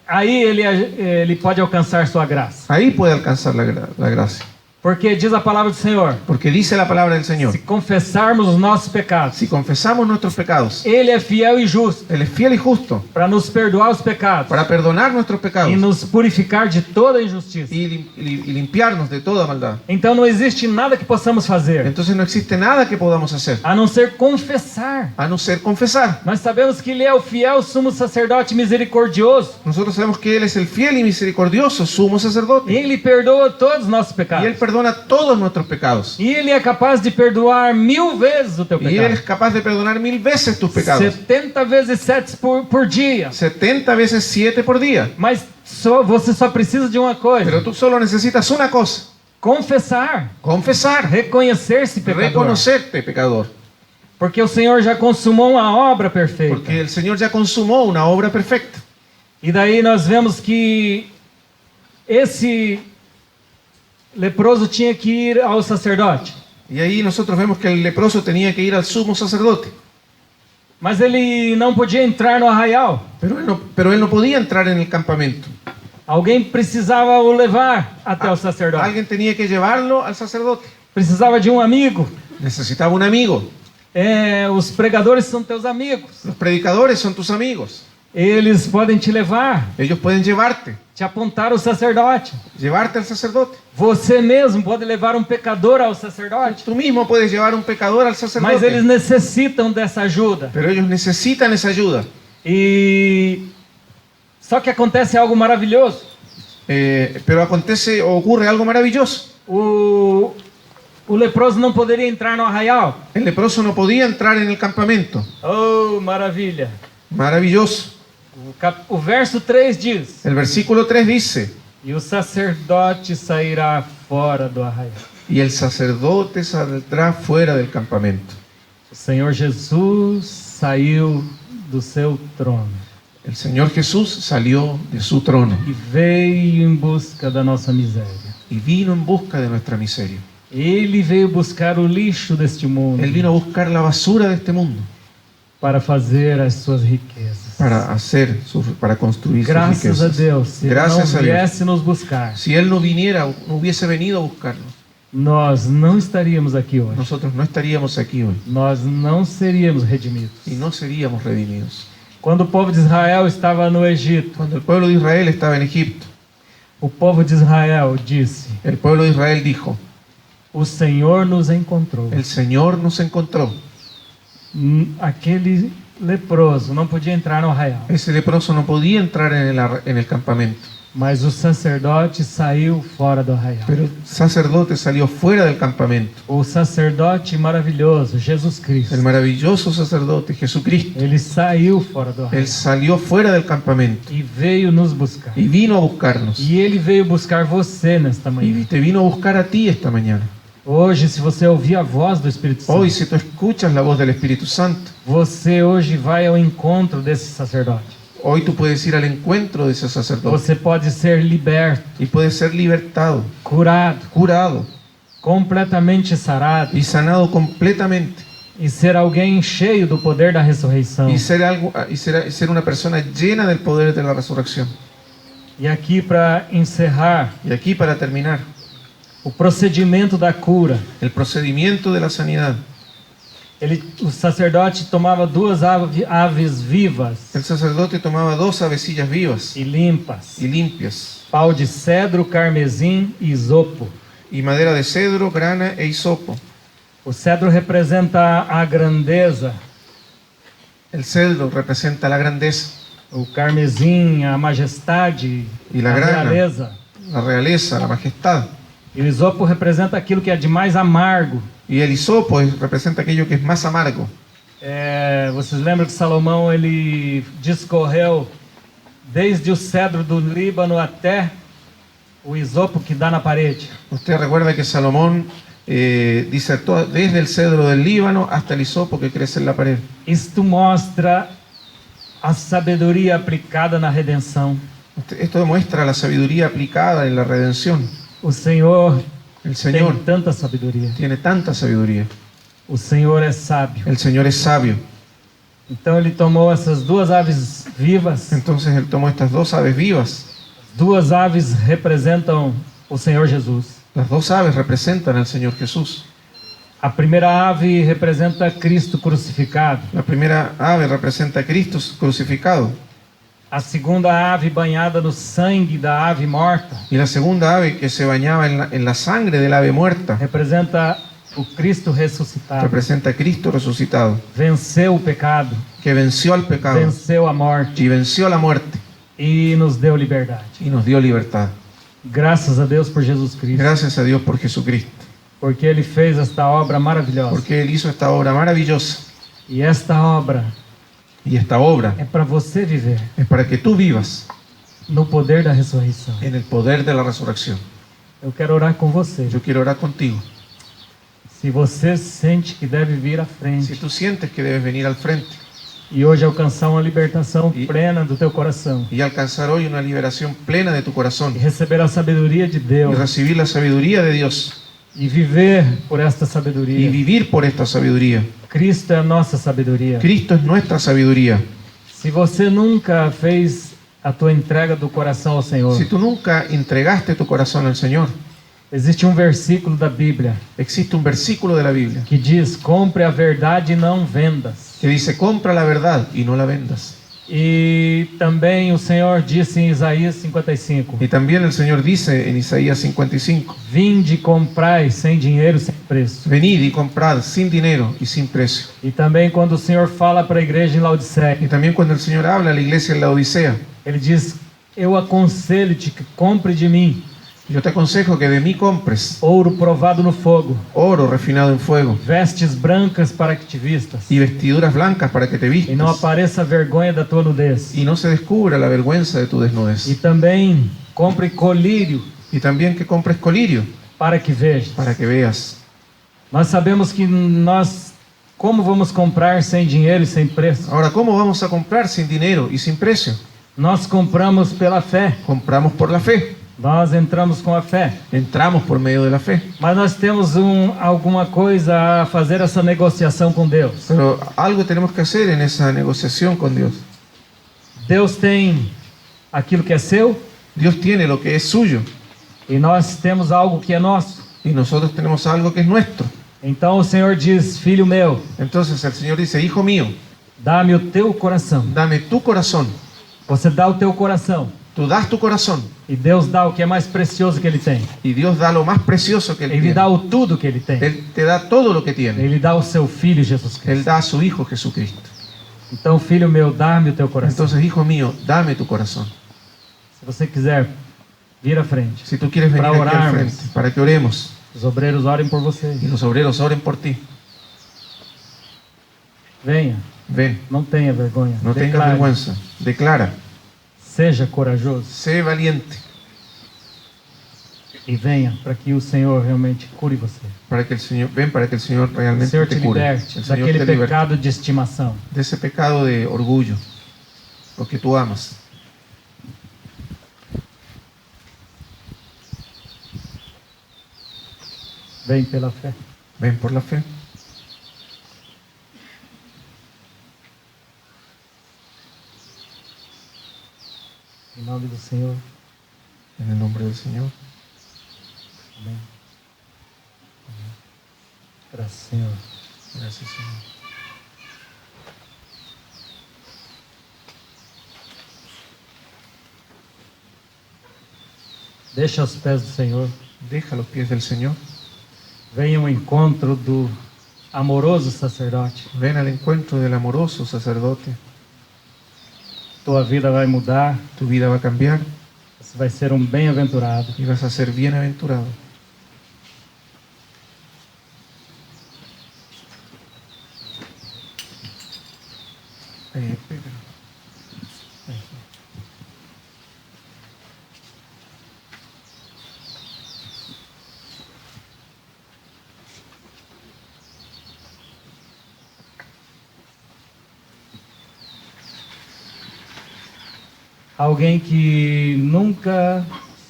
Aí ele pode alcançar sua graça. ahí puede alcanzar la gracia. Porque diz a palavra do Senhor: Porque dice la palabra del Señor, se confessarmos os nossos pecados, si confesamos nuestros pecados, Ele é fiel e justo Él es fiel y justo para nos perdoar os pecados para perdonar nuestros pecados e nos purificar de toda injustiça. y limpiarnos de toda maldad. Então não existe nada que possamos fazer Entonces no existe nada que podamos hacer, a não ser confessar. a no ser confesar. Nós sabemos que Ele é o fiel sumo sacerdote misericordioso Nosotros sabemos que Él es el fiel y misericordioso sumo e sacerdote. Ele perdoa todos os nossos Y pecados. Él perdona todos nuestros pecados. E Ele é capaz de perdoar 1000 vezes o teu Y Él pecado. es capaz de perdonar 1000 veces tus pecados. 70 vezes 7 por dia. 70 veces 7 por día. Mas você só precisa de uma coisa: Pero tú solo necesitas una cosa: confessar, confesar, reconhecer-se pecador. reconocerte pecador. Porque o Senhor já consumou uma obra perfeita. Porque el Señor ya consumó una obra perfecta. E daí nós vemos que esse leproso tinha que ir ao sacerdote. Y ahí nosotros vemos que el leproso tenía que ir al sumo sacerdote. Mas ele não podia entrar no arraial. Pero él no podía entrar en el campamento. Alguém precisava o levar até o sacerdote. Alguien tenía que llevarlo al sacerdote. Precisava de um amigo. Necesitaba un amigo. Os pregadores são teus amigos. Los predicadores son tus amigos. Eles podem te levar, Ellos pueden llevarte, te apontar ao sacerdote. llevarte al sacerdote. Você mesmo pode levar um pecador ao sacerdote. Tú mismo puedes llevar un pecador al Mas eles sacerdote. necessitam dessa ajuda. Pero ellos necesitan esa ayuda. E só que acontece algo maravilhoso. Pero acontece o ocurre algo maravilloso. O leproso não poderia entrar no arraial. El leproso no podía entrar en el campamento. Oh, maravilha! Maravilloso. O verso 3 diz: El versículo 3 dice, e o sacerdote sairá fora do arraial. y el sacerdote saldrá fuera del campamento. O Senhor Jesus saiu do seu trono El Señor Jesús salió de su trono e veio em busca da nossa miséria. y vino en busca de nuestra miseria. Ele veio buscar o lixo deste mundo. Él vino a buscar la basura de este mundo. para fazer as suas riquezas. para construir sus Graças a riquezas. Deus, se Ele Graças não a Dios. viesse nos buscar, Si Él no viniera, no hubiese venido a buscarnos, nós não estaríamos aqui hoje. nosotros no estaríamos aquí hoy Nós não seríamos redimidos. y no seríamos redimidos. Quando o povo de Israel estava no Egito, Cuando el pueblo de Israel estaba en Egipto, o povo de Israel disse: el pueblo de Israel dijo: o Senhor nos encontrou. el Señor nos encontró. Aquele leproso não podia entrar no arraial, Ese leproso no podía entrar en el campamento, mas o sacerdote saiu fora do arraial. pero el sacerdote salió fuera del campamento. O sacerdote maravilhoso, Jesus Cristo, El maravilloso sacerdote Jesucristo, ele saiu fora do arraial Él salió fuera del campamento e veio nos buscar. y vino a buscarnos. E ele veio buscar você nesta Y manhã. te vino a buscar a ti esta mañana. Hoje, se você ouvir a voz do Espírito Santo, Hoy, si tú escuchas la voz del Espíritu Santo, você hoje vai ao encontro desse sacerdote. hoy tú puedes ir al encuentro de ese sacerdote Você pode ser liberto, y puedes ser libertado, curado, curado completamente sarado y sanado completamente e ser alguém cheio do poder da ressurreição. y ser una persona llena del poder de la resurrección. E aqui, para encerrar, Y aquí, para terminar, o procedimento da cura. el procedimiento de la sanidad. O sacerdote tomava duas aves vivas El sacerdote tomaba 2 avecillas vivas e limpas, y limpias, pau de cedro, carmesim e isopo. y madera de cedro, grana e hisopo. O cedro representa a grandeza, El cedro representa la grandeza, o carmesim a majestade, E la a grana. realeza. la realeza, la majestad. E o isopo representa aquilo que é de mais amargo. Y el hisopo representa aquello que es más amargo. Vocês lembram que Salomão ele discorreu desde o cedro do Líbano até o isopo que dá na parede. Usted recuerda que Salomón disertó desde el cedro del Líbano hasta el hisopo que crece en la pared. Isto mostra a sabedoria aplicada na redenção. Esto demuestra la sabiduría aplicada en la redención. O Senhor El Señor tem tanta sabedoria. tiene tanta sabiduría. O Senhor é sábio. El Señor es sabio. Então ele tomou essas duas aves vivas. Entonces Él tomó estas 2 aves vivas. Duas aves representam o Senhor Jesus. Las 2 aves representan al Señor Jesús. A primeira ave representa Cristo crucificado. La primera ave representa a Cristo crucificado. A segunda ave banhada no sangue da ave morta Y la segunda ave que se bañaba en la sangre del ave muerta representa o Cristo ressuscitado. representa a Cristo resucitado, Venceu o pecado, que venció al pecado venceu a morte y venció la muerte e nos deu liberdade. y nos dio libertad. Graças a Deus por Jesus Cristo, Gracias a Dios por Jesucristo, porque Ele fez esta obra maravilhosa. porque Él hizo esta obra maravillosa. E esta obra Y esta obra é para você viver es para que tú vivas no poder da ressurreição. en el poder de la resurrección. Eu quero orar com você. Yo quiero orar contigo. Se você sente que deve vir à Si frente tú sientes que debes venir al frente e hoje alcançar uma libertação E- plena do teu coração y alcanzar hoy una liberación plena de tu corazón e receber a sabedoria de y Deus recibir la sabiduría de Dios e viver por esta y sabedoria. vivir por esta sabiduría. Cristo é a nossa sabedoria. Cristo es nuestra sabiduría. Se você nunca fez a tua entrega do coração ao Senhor, Si tú nunca entregaste tu corazón al Señor, existe um versículo da Bíblia existe un versículo de la Biblia que diz: compre a verdade e não vendas. que dice: compra la verdad y no la vendas. E também o Senhor disse em Isaías 55: Y también el Señor dice en Isaías 55: vinde e comprai sem dinheiro, sem preço. venid y comprad sin dinero y sin precio. E também quando o Senhor fala para a igreja em Laodiceia, Y también cuando el Señor habla a la iglesia en la Odisea, Ele diz: eu aconselho-te que compre de mim yo te aconsejo que de mí compres ouro provado no fogo, oro refinado en fuego vestes brancas para que te vistas, y vestiduras blancas para que te e não vistas apareça a vergonha da tua nudez. y no se descubra la vergüenza de tu E desnudez. também compre colírio Y también que compres colirio para que vejas. para que veas. Nós sabemos que como vamos comprar sem dinheiro e sem preço? Ahora, ¿cómo vamos a comprar sin dinero y sin precio? Nós compramos pela fé. Compramos por la fe. Nós entramos com a fé, Entramos por medio de la fe. mas nós temos alguma coisa a fazer essa negociação com Deus. Pero algo tenemos que hacer en esa negociación con Dios. Deus tem aquilo que é seu Dios tiene lo que es suyo e nós temos algo que é nosso. y nosotros tenemos algo que es nuestro. Então o Senhor diz: filho meu, Entonces el Señor dice, hijo mío, dá-me o teu coração. dame tu corazón. Você dá o teu coração Tú das tu corazón e Deus dá o que é mais precioso que Ele tem. y Dios da lo más precioso que Él Ele tiene. dá o tudo que Ele tem. Él te da todo lo que tiene. Ele dá o seu Filho Jesus Él Cristo. da a su Hijo Jesucristo. Então, filho meu, dá-me o teu coração. Entonces, hijo mío, dame tu corazón. Se você quiser, vir à frente. Si tú quieres venir Para aquí al orarmos. frente para que oremos Os obreiros orem por você. y los obreros oren por ti, Venha, ven, não tenha vergonha. no tengas Declare. vergüenza, declara, Seja corajoso sé valiente e venha para que o Senhor realmente cure você. para que el Señor, ven para que el Señor O realmente Senhor te te cure. liberte El Señor daquele te liberte pecado de estimação. de ese pecado de orgullo, lo que tú amas. Vem pela fé. Ven por la fe. Em nome do Senhor. En el nombre del Señor. Amém. Graças, Senhor. Gracias, Señor. Deixa aos pés do Senhor. Deja a los pies del Señor. Venha ao encontro do amoroso sacerdote. Ven al encuentro del amoroso sacerdote. Tua vida vai mudar. Tu vida va a cambiar Você vai ser um bem-aventurado. y vas a ser bienaventurado. Pedro. Ahí. Alguém que nunca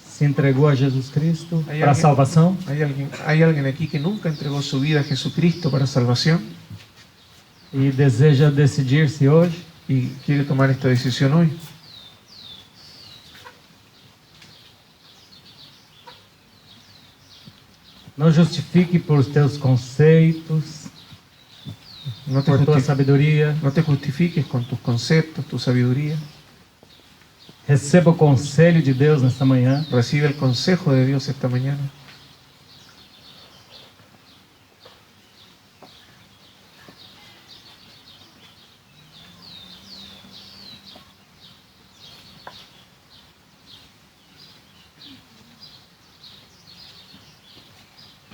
se entregou a Jesus Cristo Hay para a alguém- salvação. ¿Hay alguien aquí que nunca entregó su vida a Jesucristo para salvación E deseja decidir-se hoje. y quiere tomar esta decisión hoy? Não justifique por teus conceitos, No te, por tua justi- sabedoria. no te justifiques con tus conceptos, tu sabiduría. Receba o conselho de Deus nesta manhã. Recibe el consejo de Dios esta mañana.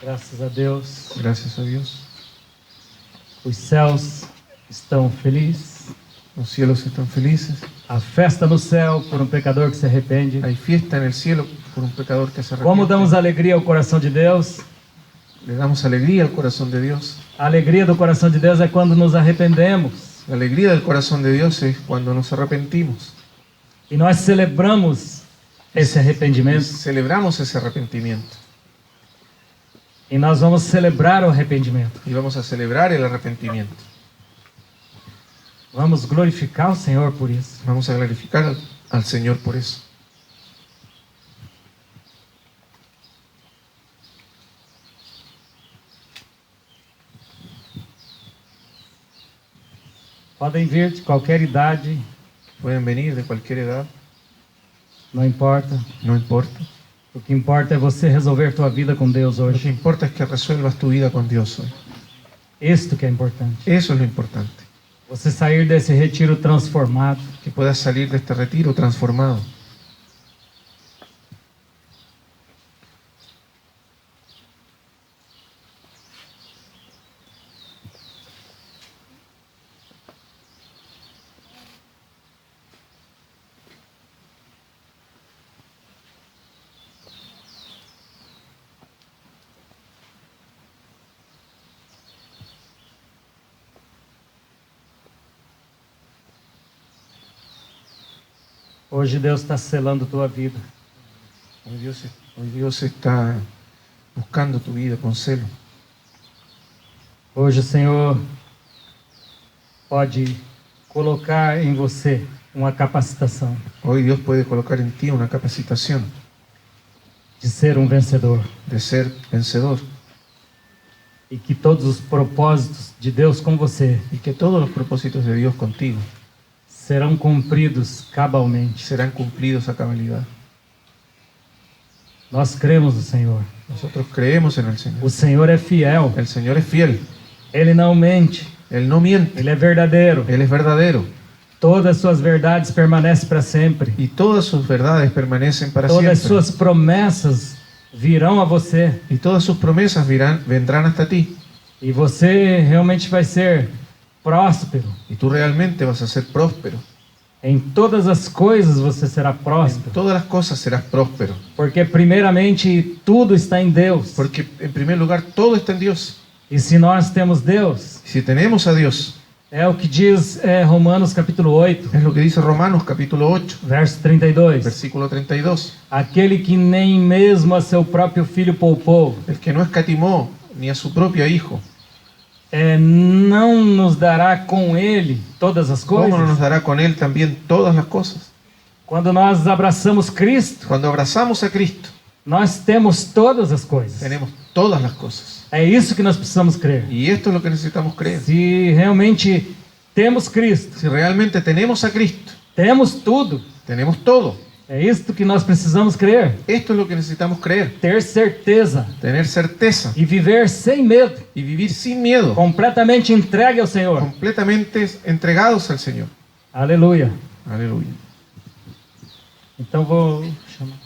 Graças a Deus. Gracias a Dios. Os céus estão felizes. Los cielos están felices. A festa no céu por um pecador que se arrepende. Hay fiesta en el cielo por un pecador que se Como arrepiente. damos alegria ao coração de Deus? Le damos alegría al corazón de Dios. A alegria do coração de Deus é quando nos arrependemos. La alegría del corazón de Dios es cuando nos arrepentimos. E nós celebramos esse arrependimento. Celebramos ese arrepentimiento. E nós vamos celebrar o arrependimento. Y vamos a celebrar el arrepentimiento. Vamos glorificar o Senhor por isso. Vamos a glorificar al Señor por eso. Podem vir de qualquer idade, Pueden venir de cualquier edad, não importa. no importa. O que importa é você resolver tua vida com Deus Lo que hoje. importa es que resuelvas tu vida con Dios hoy. Isto que é importante. Eso es lo importante. Você sair desse retiro transformado. Que puedas salir de este retiro transformado. Hoje Deus está selando tua vida. Hoy Dios está buscando tu vida con celo. Hoje o Senhor pode colocar em você uma capacitação Hoy Dios puede colocar en ti una capacitación de ser um vencedor. de ser vencedor E que todos os propósitos de Deus com você y que todos los propósitos de Dios contigo serão cumpridos cabalmente. serán cumplidos a cabalidad. Nós cremos no Senhor. Nosotros creemos en el Señor. O Senhor é fiel. El Señor es fiel, Ele não mente. Él no miente, Ele é verdadeiro. Él es verdadero Todas as suas verdades permanecem para sempre. y todas sus verdades permanecen para Todas as siempre. suas promessas virão a você. Y todas sus promesas vendrán hasta ti. E você realmente vai ser próspero. Y tú realmente vas a ser próspero. Em todas as coisas você será En próspero. todas las cosas serás próspero. Porque primeiramente tudo está em Deus. Porque en primer lugar todo está en Dios. E se nós temos Deus, Si tenemos a Dios, é o que diz Romanos capítulo 8, es lo que dice Romanos capítulo 8, verso 32. versículo 32. Aquele que nem mesmo a seu próprio filho poupou, El que no escatimó ni a su propio hijo, não nos dará com ele todas as ¿cómo no nos coisas? dará con él también todas las cosas? Quando nós abraçamos Cristo, Cuando abrazamos a Cristo, nós temos todas as coisas. tenemos todas las cosas. É isso que nós precisamos crer. Y esto es lo que necesitamos creer. Se realmente temos Cristo, Si realmente tenemos a Cristo, temos tudo. tenemos todo. É isto que nós precisamos crer. Esto es lo que necesitamos creer. Ter certeza Tener certeza e viver sem medo, y vivir sin miedo, completamente entregue ao Senhor. completamente entregados al Señor. Aleluia. Aleluya. Então vou chamar.